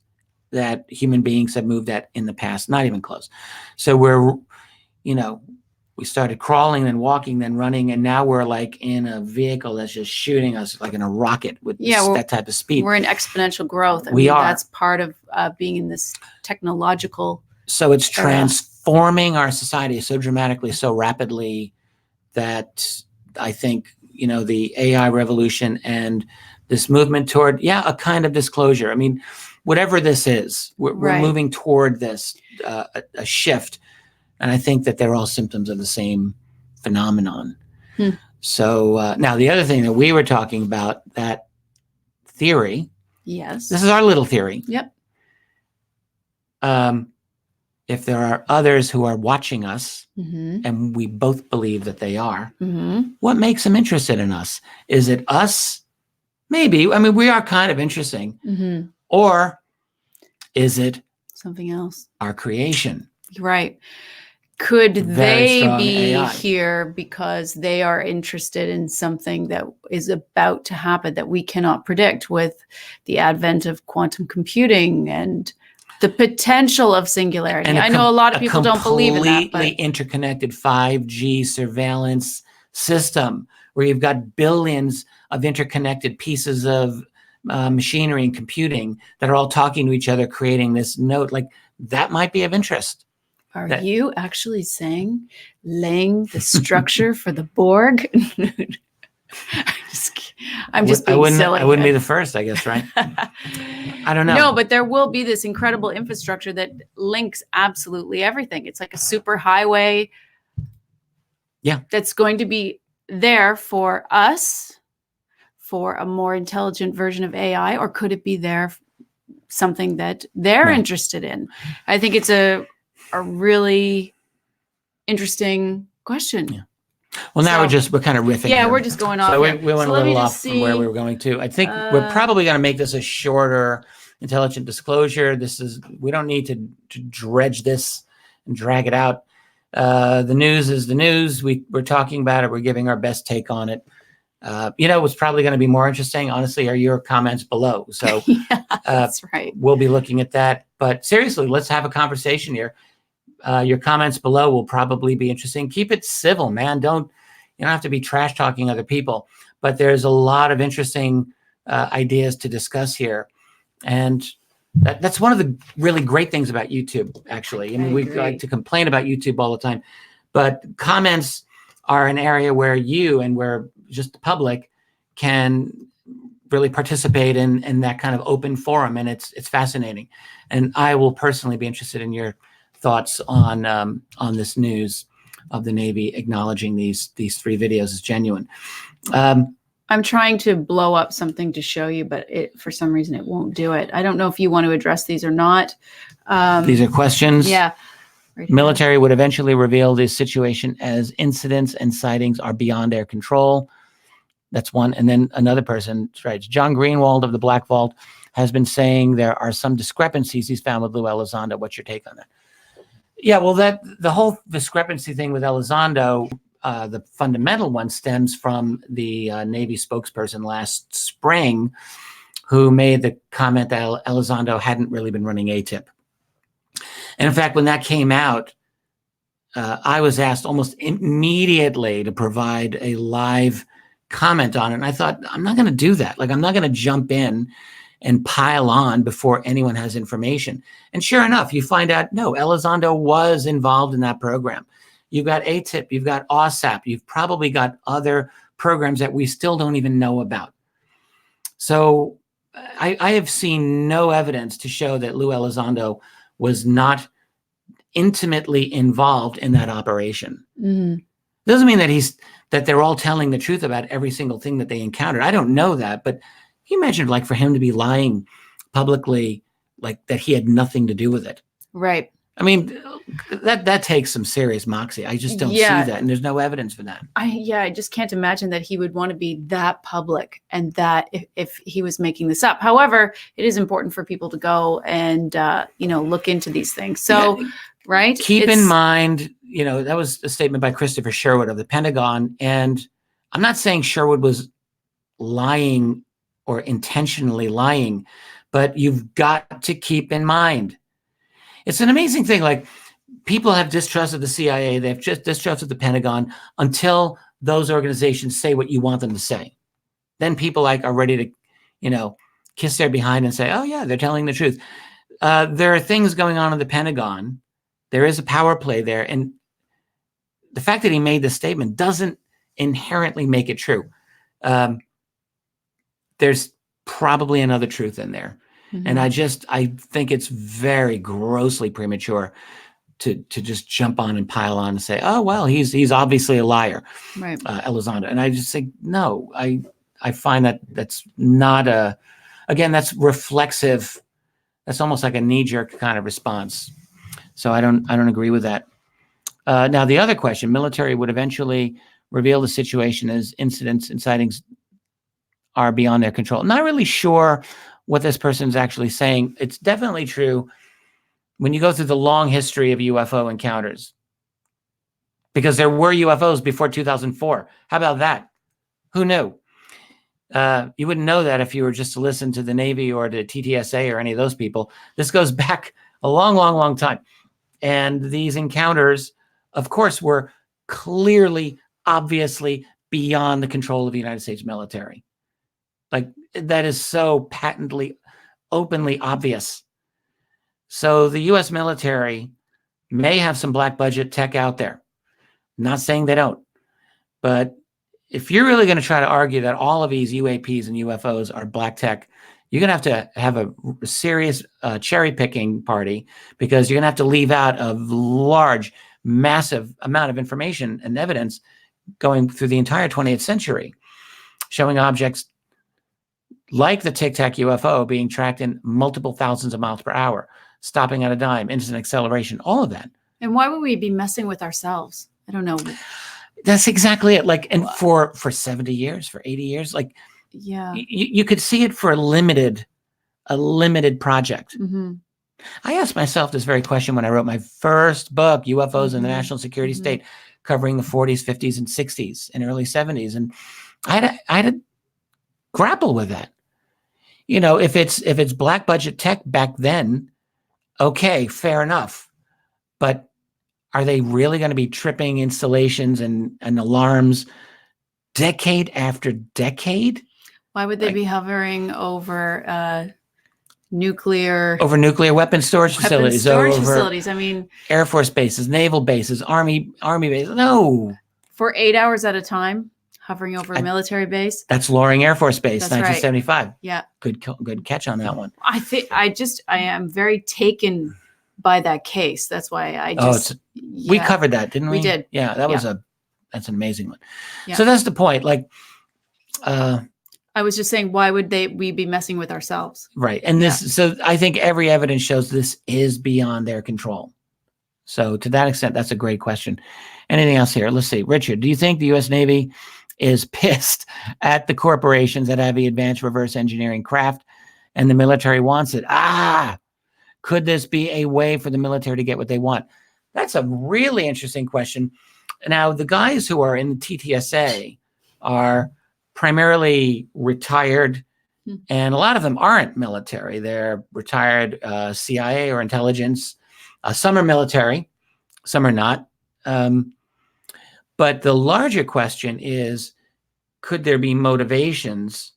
that human beings have moved at in the past, not even close. So we started crawling, then walking, then running, and now we're like in a vehicle that's just shooting us like in a rocket with that type of speed. We're in exponential growth. We are. That's part of being in this technological. So it's transforming our society so dramatically, so rapidly, that I think, the AI revolution and this movement toward, a kind of disclosure. I mean, whatever this is, we're moving toward this, a shift. And I think that they're all symptoms of the same phenomenon. So now the other thing that we were talking about, that theory. Yes. This is our little theory. Yep. If there are others who are watching us, and we both believe that they are, what makes them interested in us? Is it us? Maybe. I mean, we are kind of interesting. Or is it something else? Our creation. Right. Could very they strong be AI. here because they are interested in something that is about to happen that we cannot predict with the advent of quantum computing and the potential of singularity? And I know a lot of people don't believe in that, completely interconnected 5G surveillance system where you've got billions of interconnected pieces of machinery and computing that are all talking to each other, creating this node. Like, that might be of interest. Are you actually saying laying the structure for the Borg? I'm just being silly. I wouldn't be the first, I guess, right? I don't know. No, but there will be this incredible infrastructure that links absolutely everything. It's like a super highway. Yeah. That's going to be there for us, for a more intelligent version of AI, or could it be there something that they're interested in? I think it's a really interesting question. Yeah. Well, now we're kind of riffing. Yeah, here. we're just going off. So we went a little off from where we were going to. I think we're probably going to make this a shorter intelligent disclosure. We don't need to dredge this and drag it out. The news is the news. We're talking about it. We're giving our best take on it. What's probably going to be more interesting, honestly, are your comments below. So that's right. We'll be looking at that. But seriously, let's have a conversation here. Your comments below will probably be interesting. Keep it civil, man. You don't have to be trash talking other people, but there's a lot of interesting ideas to discuss here. And that's one of the really great things about YouTube, actually. I mean, we like to complain about YouTube all the time, but comments are an area where you and where just the public can really participate in that kind of open forum. And it's fascinating. And I will personally be interested in your thoughts on this news of the Navy acknowledging these 3 videos as genuine. I'm trying to blow up something to show you, but for some reason it won't do it. I don't know if you want to address these or not. These are questions. Yeah. Right. Military would eventually reveal this situation as incidents and sightings are beyond their control. That's one. And then another person writes, John Greenwald of the Black Vault has been saying there are some discrepancies he's found with Lou Elizondo. What's your take on that? Yeah, well, the whole discrepancy thing with Elizondo, the fundamental one stems from the Navy spokesperson last spring, who made the comment that Elizondo hadn't really been running ATIP. And in fact, when that came out, I was asked almost immediately to provide a live comment on it. And I thought, I'm not going to do that. Like, I'm not going to jump in and pile on before anyone has information. And sure enough, you find out, no, Elizondo was involved in that program. You've got ATIP, you've got OSAP, you've probably got other programs that we still don't even know about. So I have seen no evidence to show that Lou Elizondo was not intimately involved in that operation. Mm-hmm. Doesn't mean that they're all telling the truth about every single thing that they encountered. I don't know that, but can you imagine, like, for him to be lying publicly, like that he had nothing to do with it? Right. I mean, that takes some serious moxie. I just don't see that, and there's no evidence for that. I just can't imagine that he would want to be that public, and that if he was making this up. However, it is important for people to go and look into these things. So, right? Keep in mind, that was a statement by Christopher Sherwood of the Pentagon, and I'm not saying Sherwood was lying or intentionally lying, but you've got to keep in mind, it's an amazing thing. Like, people have distrusted the CIA, they've just distrusted the Pentagon until those organizations say what you want them to say. Then people are ready to, kiss their behind and say, oh yeah, they're telling the truth. There are things going on in the Pentagon. There is a power play there. And the fact that he made this statement doesn't inherently make it true. There's probably another truth in there. Mm-hmm. And I think it's very grossly premature to just jump on and pile on and say, oh, well, he's obviously a liar, right, Elizondo. And I just think, no, I find that's not that's reflexive. That's almost like a knee-jerk kind of response. So I don't agree with that. Now, the other question, military would eventually reveal the situation as incidents and sightings are beyond their control. Not really sure what this person's actually saying. It's definitely true when you go through the long history of UFO encounters. because there were UFOs before 2004. How about that? Who knew? You wouldn't know that if you were just to listen to the Navy or the TTSA or any of those people. This goes back a long, long, long time. And these encounters, of course, were clearly, obviously beyond the control of the United States military. Like, that is so patently, openly obvious. So the U.S. military may have some black budget tech out there. Not saying they don't. But if you're really going to try to argue that all of these UAPs and UFOs are black tech, you're going to have a serious cherry picking party, because you're going to have to leave out a large, massive amount of information and evidence going through the entire 20th century, showing objects like the Tic Tac UFO being tracked in multiple thousands of miles per hour, stopping on a dime, instant acceleration, all of that. And why would we be messing with ourselves? I don't know. That's exactly it. Like, and for 70 years, for 80 years, like, yeah, you could see it for a limited project. Mm-hmm. I asked myself this very question when I wrote my first book, UFOs in the Mhm. National Security Mhm. State, covering the 40s, 50s, and 60s and early 70s. And I had to grapple with that. You know, if it's black budget tech back then, okay, fair enough. But are they really going to be tripping installations and alarms decade after decade? Why would they Like, be hovering over nuclear over nuclear weapon storage facilities, over facilities? I mean, Air Force bases, naval bases, army bases? No, for 8 hours at a time, hovering over a military base. that's Loring Air Force Base, That's right. 1975. Yeah, Good catch on that one. I am very taken by that case. That's why I just we covered that, didn't we? We did. Yeah, that's an amazing one. Yeah. So that's the point. Like, I was just saying, why would we be messing with ourselves? right. And so I think every evidence shows this is beyond their control. So to that extent, that's a great question. Anything else here? Let's see. Richard, do you think the U.S. Navy is pissed at the corporations that have the advanced reverse engineering craft and the military wants it? Could this be a way for the military to get what they want? That's a really interesting question. Now, the guys who are in the TTSA are primarily retired, and a lot of them aren't military. They're retired CIA or intelligence. Some are military, some are not. But the larger question is, could there be motivations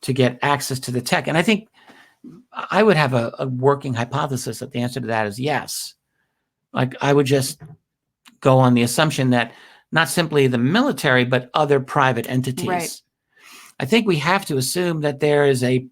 to get access to the tech? And I think I would have a working hypothesis that the answer to that is yes. Like, I would just go on the assumption that not simply the military, but other private entities. Right. I think we have to assume that there is a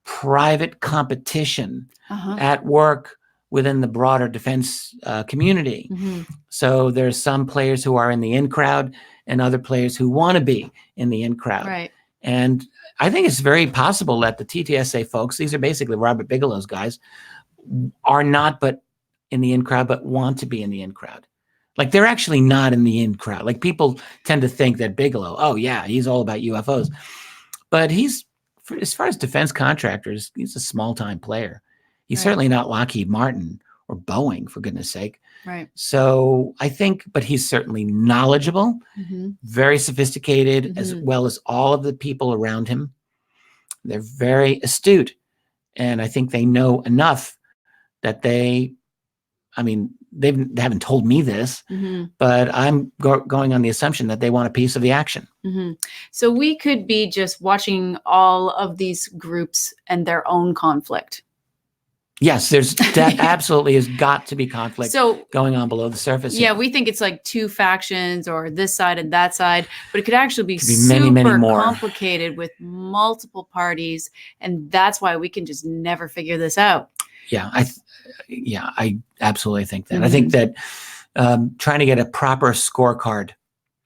private competition at work within the broader defense community. Mm-hmm. So there's some players who are in the in crowd and other players who want to be in the in crowd. Right. And I think it's very possible that the TTSA folks, these are basically Robert Bigelow's guys, are not but in the in crowd, but want to be in the in crowd. Like, they're actually not in the in crowd. Like, people tend to think that Bigelow, oh yeah, he's all about UFOs. But as far as defense contractors, he's a small time player. He's certainly not Lockheed Martin or Boeing, for goodness sake. Right. So I think, but he's certainly knowledgeable, very sophisticated, as well as all of the people around him. They're very astute. And I think they know enough that they haven't told me this, but I'm going on the assumption that they want a piece of the action. So we could be just watching all of these groups and their own conflict. Yes, that absolutely has got to be conflict going on below the surface. Yeah, we think it's like two factions or this side and that side, but it could actually be many, many more complicated with multiple parties, and that's why we can just never figure this out. Yeah, I absolutely think that. I think that trying to get a proper scorecard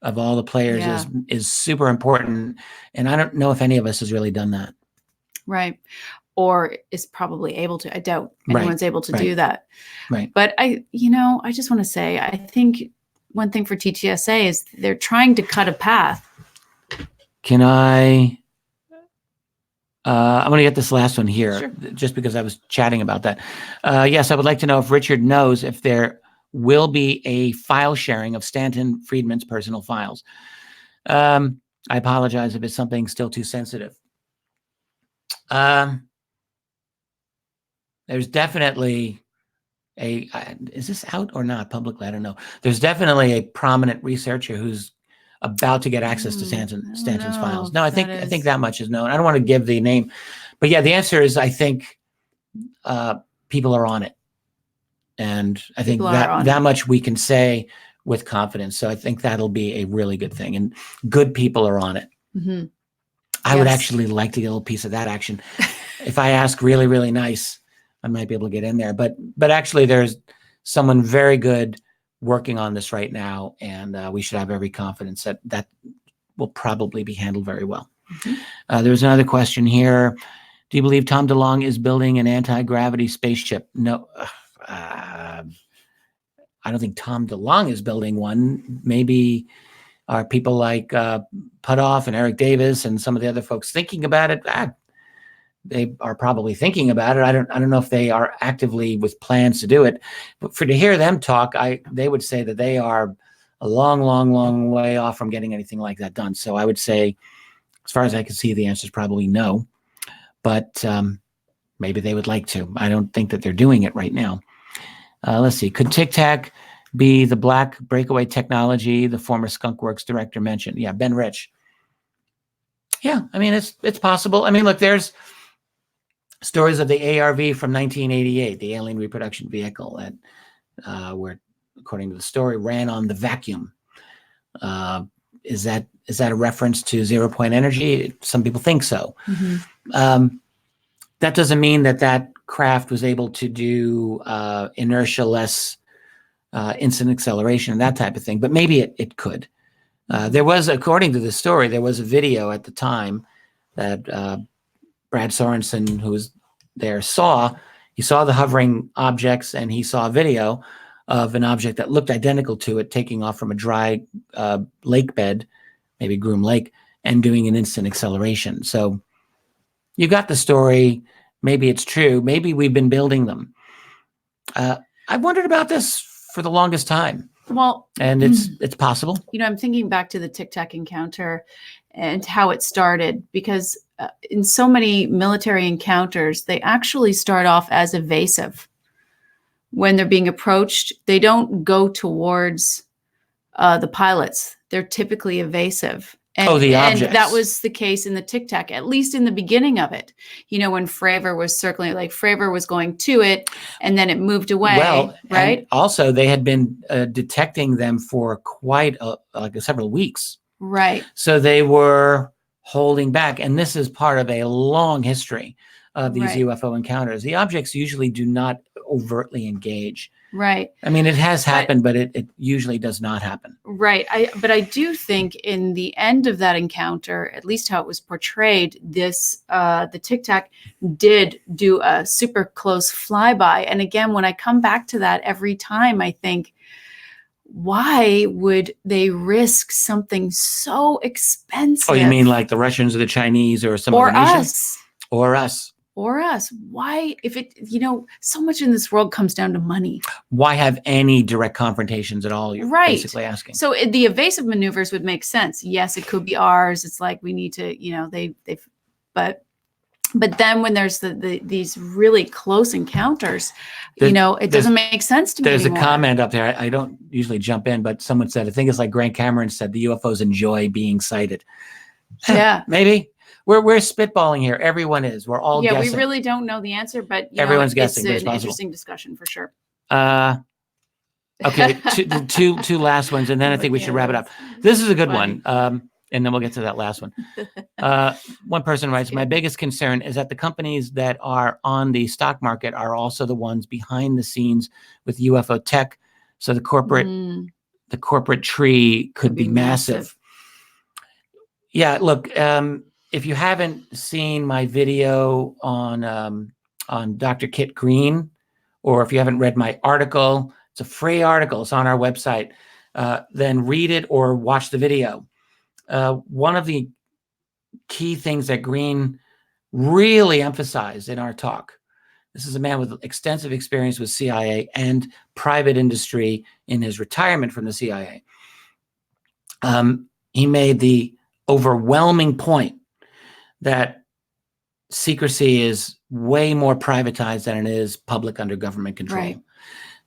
of all the players is super important, and I don't know if any of us has really done that. Right. Or is probably able to. I doubt anyone's able to do that. Right. But I just want to say, I think one thing for TTSA is they're trying to cut a path. Can I'm going to get this last one here, Sure. just because I was chatting about that. Yes, I would like to know if Richard knows if there will be a file sharing of Stanton Friedman's personal files. I apologize if it's something still too sensitive. There's definitely is this out or not publicly? I don't know. There's definitely a prominent researcher who's about to get access to Stanton's files. No, I think that much is known. I don't want to give the name, but yeah, the answer is I think people are on it, and I think that much we can say with confidence. So I think that'll be a really good thing, and good people are on it. Mm-hmm. I would actually like to get a little piece of that action. If I ask really, really nice, I might be able to get in there. But actually, there's someone very good working on this right now, and we should have every confidence that will probably be handled very well. Mm-hmm. There's another question here. Do you believe Tom DeLonge is building an anti-gravity spaceship? No, I don't think Tom DeLonge is building one. Maybe are people like Putoff and Eric Davis and some of the other folks thinking about it? They are probably thinking about it. I don't know if they are actively with plans to do it, but to hear them talk, they would say that they are a long, long, long way off from getting anything like that done. So I would say, as far as I can see, the answer is probably no, but maybe they would like to. I don't think that they're doing it right now. Let's see. Could Tic Tac be the black breakaway technology the former Skunkworks director mentioned? Yeah, Ben Rich. Yeah, I mean, it's possible. I mean, look, there's stories of the ARV from 1988, the alien reproduction vehicle that, where, according to the story, ran on the vacuum. Is that a reference to 0-point energy? Some people think so. Mm-hmm. That doesn't mean that craft was able to do inertia-less instant acceleration and that type of thing, but maybe it could. There was, according to the story, there was a video at the time that Brad Sorensen, who was there, saw the hovering objects, and he saw a video of an object that looked identical to it taking off from a dry lake bed, maybe Groom Lake, and doing an instant acceleration. So you got the story. Maybe it's true. Maybe we've been building them. I've wondered about this for the longest time. Well, and it's possible. You know, I'm thinking back to the Tic Tac encounter and how it started, because in so many military encounters, they actually start off as evasive. When they're being approached, they don't go towards the pilots. They're typically evasive. And, the objects. And that was the case in the Tic Tac, at least in the beginning of it. You know, when Fravor was circling, like Fravor was going to it, and then it moved away. Well, right. Also, they had been detecting them for quite several weeks. Right. So they were holding back, and this is part of a long history of these UFO encounters. The objects usually do not overtly engage. Right. I mean, it has happened, but it usually does not happen. Right. But I do think in the end of that encounter, at least how it was portrayed, the Tic Tac did do a super close flyby. And again, when I come back to that every time, I think, why would they risk something so expensive? Oh, you mean like the Russians or the Chinese or some other nation? Or us. Or us. Why, if it, so much in this world comes down to money. Why have any direct confrontations at all? You're basically asking. So the evasive maneuvers would make sense. Yes, it could be ours. It's like we need to, but then when there's these really close encounters, it doesn't make sense to me anymore. There's a comment up there. I don't usually jump in, but someone said, I think it's like Grant Cameron said, the UFOs enjoy being sighted. Yeah. Maybe. We're spitballing here. Everyone is. We're all guessing. Yeah, we really don't know the answer, but everyone's guessing. It's an interesting discussion for sure. Okay, two last ones, and then I think we should wrap it up. This is a good one, and then we'll get to that last one. One person writes, my biggest concern is that the companies that are on the stock market are also the ones behind the scenes with UFO tech. So the corporate tree could be massive. Yeah, look, if you haven't seen my video on Dr. Kit Green, or if you haven't read my article, it's a free article. It's on our website. Then read it or watch the video. One of the key things that Green really emphasized in our talk This is a man with extensive experience with CIA and private industry in his retirement from the CIA. He made the overwhelming point that secrecy is way more privatized than it is public under government control. Right.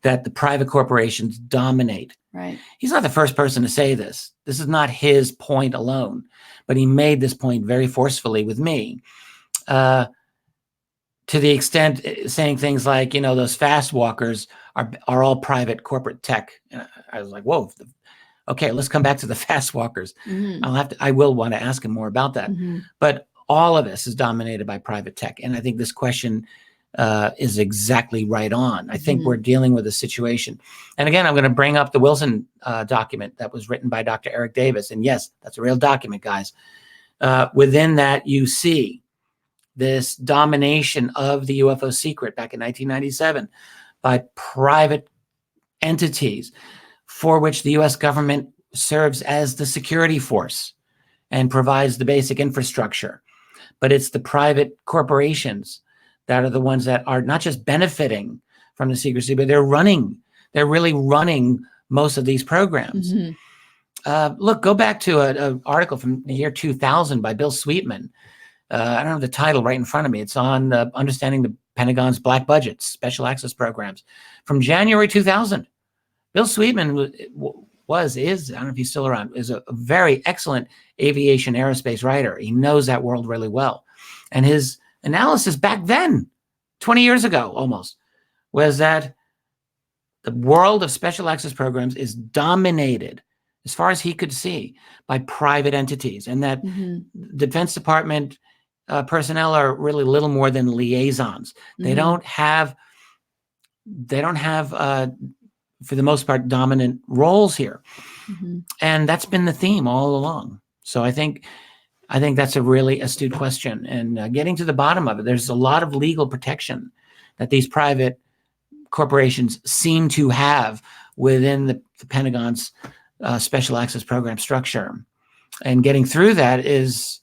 That the private corporations dominate. Right. He's not the first person to say this. This is not his point alone, but he made this point very forcefully with me. To the extent saying things like, those fast walkers are all private corporate tech. And I was like, whoa, okay, let's come back to the fast walkers. Mm-hmm. I will want to ask him more about that. Mm-hmm. But all of this is dominated by private tech. And I think this question is exactly right on. I think we're dealing with a situation. And again, I'm going to bring up the Wilson document that was written by Dr. Eric Davis. And yes, that's a real document, guys. Within that, you see this domination of the UFO secret back in 1997 by private entities for which the US government serves as the security force and provides the basic infrastructure. But it's the private corporations that are the ones that are not just benefiting from the secrecy, but they're really running most of these programs. Look, go back to an article from the year 2000 by Bill Sweetman. I don't have the title right in front of me. It's on Understanding the Pentagon's Black Budgets, Special Access Programs, from January 2000. Bill Sweetman is, I don't know if he's still around, is a very excellent aviation aerospace writer. He knows that world really well. And his analysis back then, 20 years ago almost, was that the world of special access programs is dominated, as far as he could see, by private entities, and that Defense Department personnel are really little more than liaisons. They don't have, for the most part, dominant roles here. And that's been the theme all along. So I think that's a really astute question. And getting to the bottom of it, there's a lot of legal protection that these private corporations seem to have within the Pentagon's special access program structure. And getting through that is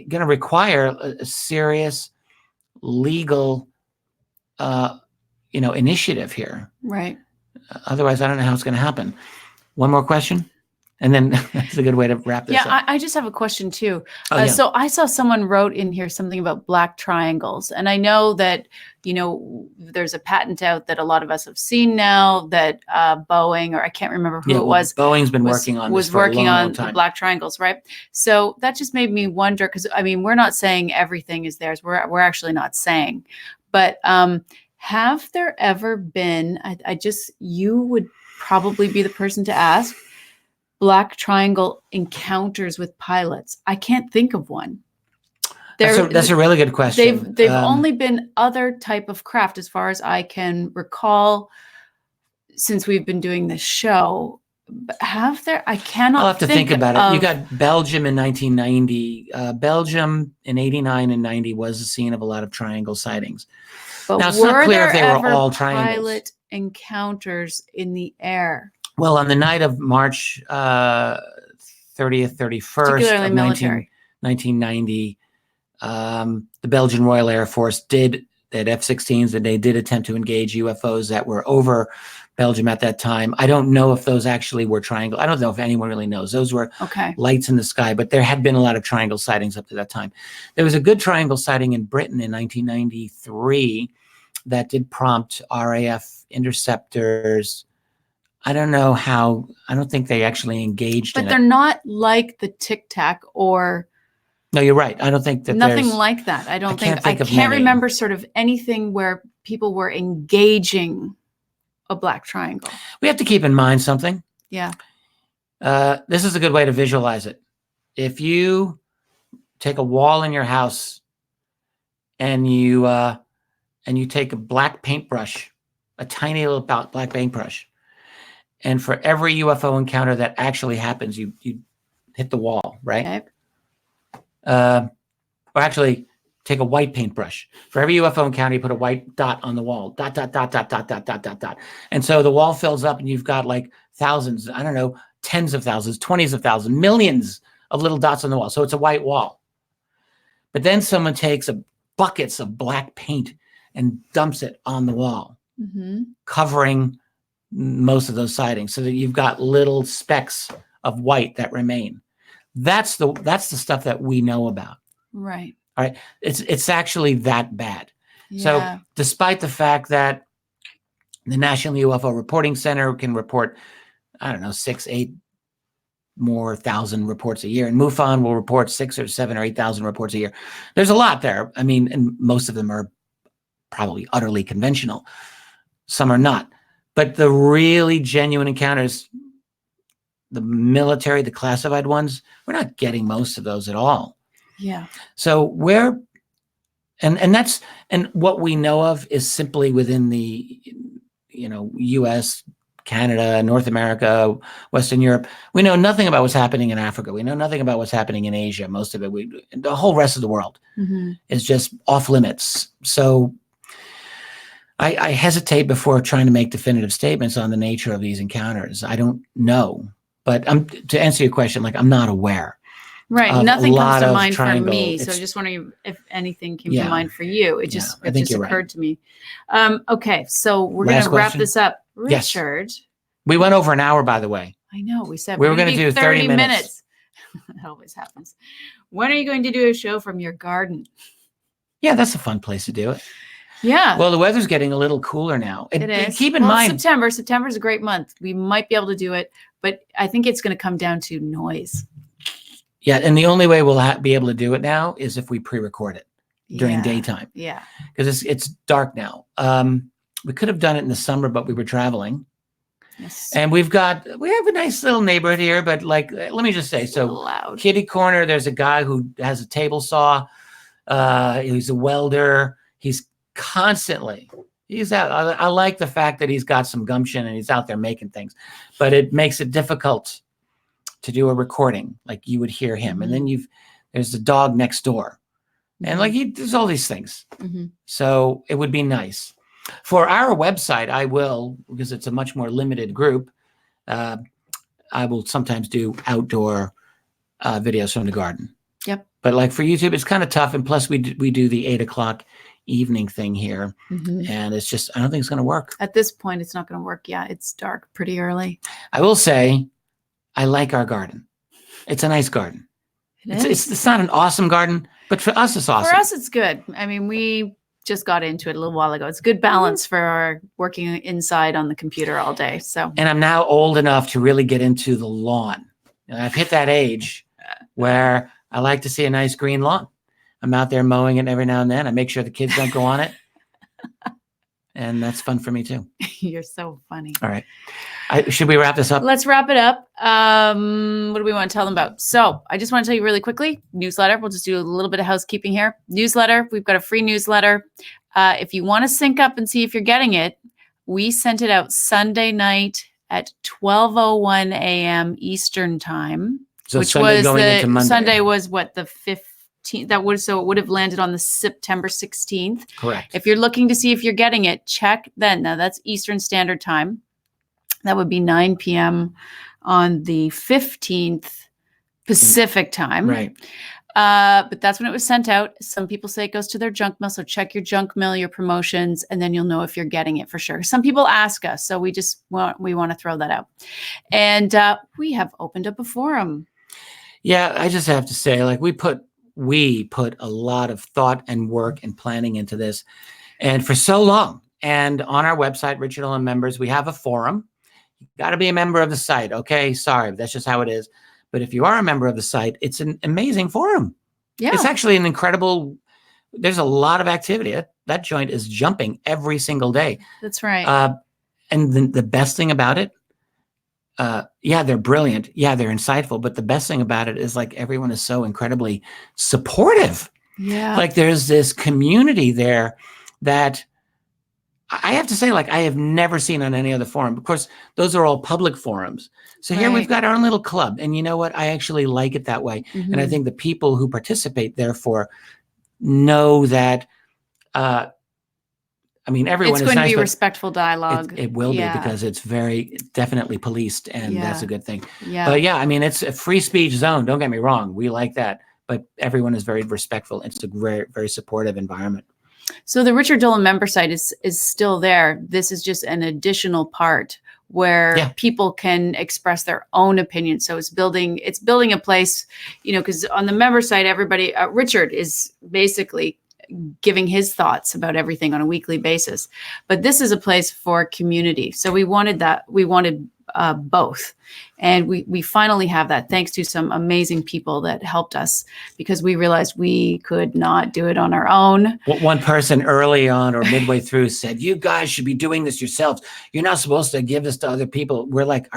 going to require a serious legal initiative here. Right. Otherwise, I don't know how it's going to happen. One more question, and then that's a good way to wrap this up. Yeah, I just have a question too. Yeah. So I saw someone wrote in here something about black triangles, and I know that there's a patent out that a lot of us have seen now that Boeing, or I can't remember who it was. Boeing's been working on this for a long time. The black triangles, right? So that just made me wonder, because we're not saying everything is theirs. We're actually not saying, but have there ever been? You would probably be the person to ask. Black triangle encounters with pilots. I can't think of one. That's a really good question. They've only been other type of craft, as far as I can recall, since we've been doing this show. But have there? I cannot. I'll have to think about it. You got Belgium in 1990. Belgium in 89 and 90 was the scene of a lot of triangle sightings. But now, it's not clear if they were all pilot triangles. Encounters in the air? Well, on the night of March 30th, 31st of 1990, the Belgian Royal Air Force they had F-16s, and they did attempt to engage UFOs that were over Belgium at that time. I don't know if those actually were triangle. I don't know if anyone really knows. Those were lights in the sky, but there had been a lot of triangle sightings up to that time. There was a good triangle sighting in Britain in 1993 that did prompt RAF interceptors. I don't know how. I don't think they actually engaged in it. But they're not like the Tic Tac or... No, you're right. I don't think that nothing like that. I can't remember sort of anything where people were engaging a black triangle. We have to keep in mind something. Yeah. This is a good way to visualize it. If you take a wall in your house and you take a black paintbrush, a tiny little black paintbrush, and for every UFO encounter that actually happens, you hit the wall, right? Okay. Or actually, take a white paintbrush. For every UFO encounter, you put a white dot on the wall. Dot, dot, dot, dot, dot, dot, dot, dot, dot. And so the wall fills up, and you've got like thousands, I don't know, tens of thousands, 20s of thousands, millions of little dots on the wall. So it's a white wall. But then someone takes buckets of black paint and dumps it on the wall, Mm-hmm. covering most of those sightings, so that you've got little specks of white that remain. That's the stuff that we know about. Right. All right. It's actually that bad. Yeah. So despite the fact that the National UFO Reporting Center can report, I don't know, 6,000 more reports a year, and MUFON will report 6,000 or 7,000 or 8,000 reports a year. There's a lot there. I mean, and most of them are probably utterly conventional. Some are not. But the really genuine encounters, the military, the classified ones, we're not getting most of those at all. Yeah. So and what we know of is simply within the, US, Canada, North America, Western Europe. We know nothing about what's happening in Africa. We know nothing about what's happening in Asia. Most of it, the whole rest of the world is just off limits. So I hesitate before trying to make definitive statements on the nature of these encounters. I don't know, but to answer your question, I'm not aware. Right. Nothing comes to mind for triangle. me. So just wondering if anything came to mind for you. It just occurred to me. Okay. So we're going to wrap this up. Richard. Yes. We went over an hour, by the way. I know. We said we were going to do 30 minutes. That always happens. When are you going to do a show from your garden? Yeah, that's a fun place to do it. Yeah. Well, the weather's getting a little cooler now. It is. Keep in mind. September is a great month. We might be able to do it, but I think it's going to come down to noise. Yeah, and the only way we'll be able to do it now is if we pre-record it during daytime. Yeah. Because it's dark now. We could have done it in the summer, but we were traveling. Yes. And we have a nice little neighborhood here, but let me just say, so loud. Kitty corner, there's a guy who has a table saw. He's a welder. He's out. I like the fact that he's got some gumption and he's out there making things, but it makes it difficult to do a recording. Like you would hear him. And then there's the dog next door. And there's all these things. So it would be nice. For our website, I will, because it's a much more limited group, I will sometimes do outdoor videos from the garden. Yep. But for YouTube, it's kind of tough. And plus we do the 8:00 evening thing here. And it's just, I don't think it's going to work. At this point, it's not going to work. Yeah, it's dark pretty early. I will say, I like our garden. It's a nice garden. It's not an awesome garden, but for us, it's awesome. For us, it's good. I mean, we just got into it a little while ago. It's good balance for our working inside on the computer all day. So, and I'm now old enough to really get into the lawn. And I've hit that age where I like to see a nice green lawn. I'm out there mowing it every now and then. I make sure the kids don't go on it. And that's fun for me too. You're so funny. All right. Should we wrap this up? Let's wrap it up. What do we want to tell them about? So I just want to tell you really quickly, newsletter. We'll just do a little bit of housekeeping here. Newsletter. We've got a free newsletter. If you want to sync up and see if you're getting it, we sent it out Sunday night at 12:01 a.m. Eastern time, so which Sunday was going into Monday. Sunday was what, the 15th? So it would have landed on the September 16th. Correct. If you're looking to see if you're getting it, check then. Now that's Eastern Standard Time. That would be 9 p.m. on the 15th Pacific time. Right. But that's when it was sent out. Some people say it goes to their junk mail. So check your junk mail, your promotions, and then you'll know if you're getting it for sure. Some people ask us, so we want to throw that out. And we have opened up a forum. Yeah, I just have to say, we put a lot of thought and work and planning into this. And for so long, and on our website, Richard Dolan Members, we have a forum. You got to be a member of the site. Okay, sorry, that's just how it is. But if you are a member of the site, it's an amazing forum. Yeah. It's actually an incredible, there's a lot of activity. That joint is jumping every single day. That's right. And the best thing about it, they're brilliant. Yeah, they're insightful. But the best thing about it is everyone is so incredibly supportive. Yeah. There's this community there that I have to say, I have never seen on any other forum. Of course, those are all public forums. So here we've got our own little club. And you know what? I actually like it that way. And I think the people who participate, therefore, know that, everyone it's is going nice, to be respectful dialogue. It will be, because it's very definitely policed, and that's a good thing. Yeah. But it's a free speech zone. Don't get me wrong. We like that. But everyone is very respectful. It's a very, very supportive environment. So the Richard Dolan member site is still there. This is just an additional part where people can express their own opinion. So it's building a place, because on the member site, everybody, Richard is basically giving his thoughts about everything on a weekly basis. But this is a place for community. So we wanted both. And we finally have that, thanks to some amazing people that helped us, because we realized we could not do it on our own. One person early on or midway through said, "You guys should be doing this yourselves. You're not supposed to give this to other people." We're like,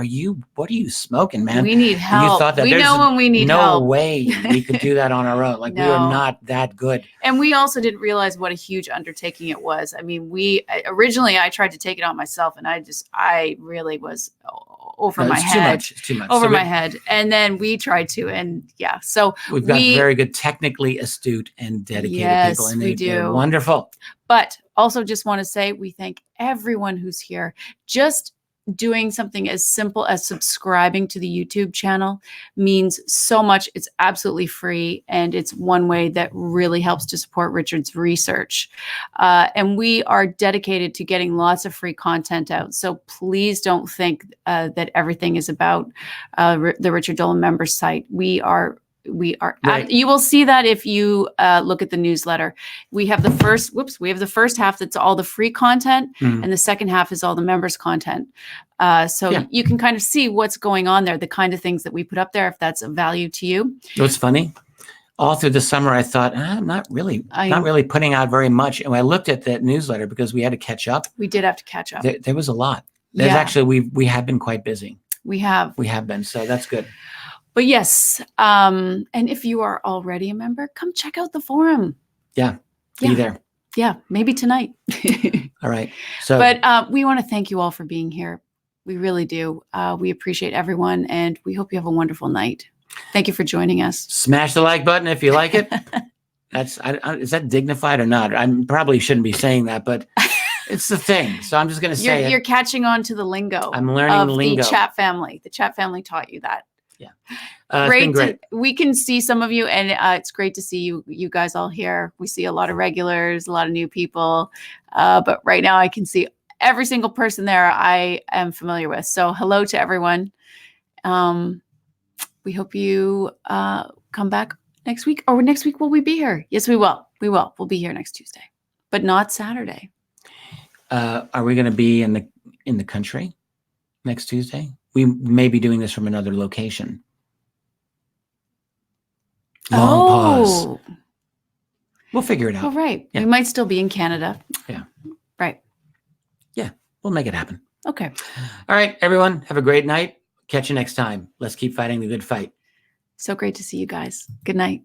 what are you smoking, man? We need help. And you thought that we know when we need help. No way we could do that on our own. Like, we are not that good. And we also didn't realize what a huge undertaking it was. I mean, originally I tried to take it on myself, and I really was over my head. It's too much. Over my head. And then we tried to, and so we've got very good, technically astute and dedicated people. And they're wonderful. But also just want to say, we thank everyone who's here. Just doing something as simple as subscribing to the YouTube channel means so much. It's absolutely free, and it's one way that really helps to support Richard's research. And we are dedicated to getting lots of free content out. So please don't think that everything is about the Richard Dolan member site. We are right. You will see that if you look at the newsletter. We have the first half that's all the free content, and the second half is all the members content. You can kind of see what's going on there, the kind of things that we put up there, if that's of value to you. What's funny? All through the summer, I thought, I'm not really putting out very much. And when I looked at that newsletter, because we had to catch up. We did have to catch up. There was a lot. There's actually, we have been quite busy. We have been. So that's good. But yes, and if you are already a member, come check out the forum. Be there. Yeah, maybe tonight. All right. But we want to thank you all for being here. We really do. We appreciate everyone, and we hope you have a wonderful night. Thank you for joining us. Smash the like button if you like it. Is that dignified or not? I probably shouldn't be saying that, but it's the thing. So I'm just going to say it. You're catching on to the lingo. I'm learning the lingo. The chat family. The chat family taught you that. Yeah. It's been great. We can see some of you, and it's great to see you guys all here. We see a lot of regulars, a lot of new people. But right now I can see every single person there I am familiar with. So hello to everyone. We hope you come back next week. Or next week, will we be here? Yes, we will. We will. We'll be here next Tuesday, but not Saturday. Are we going to be in the country next Tuesday? We may be doing this from another location. Long pause. We'll figure it out. All right. Yeah. We might still be in Canada. Yeah. Right. Yeah. We'll make it happen. Okay. All right, everyone. Have a great night. Catch you next time. Let's keep fighting the good fight. So great to see you guys. Good night.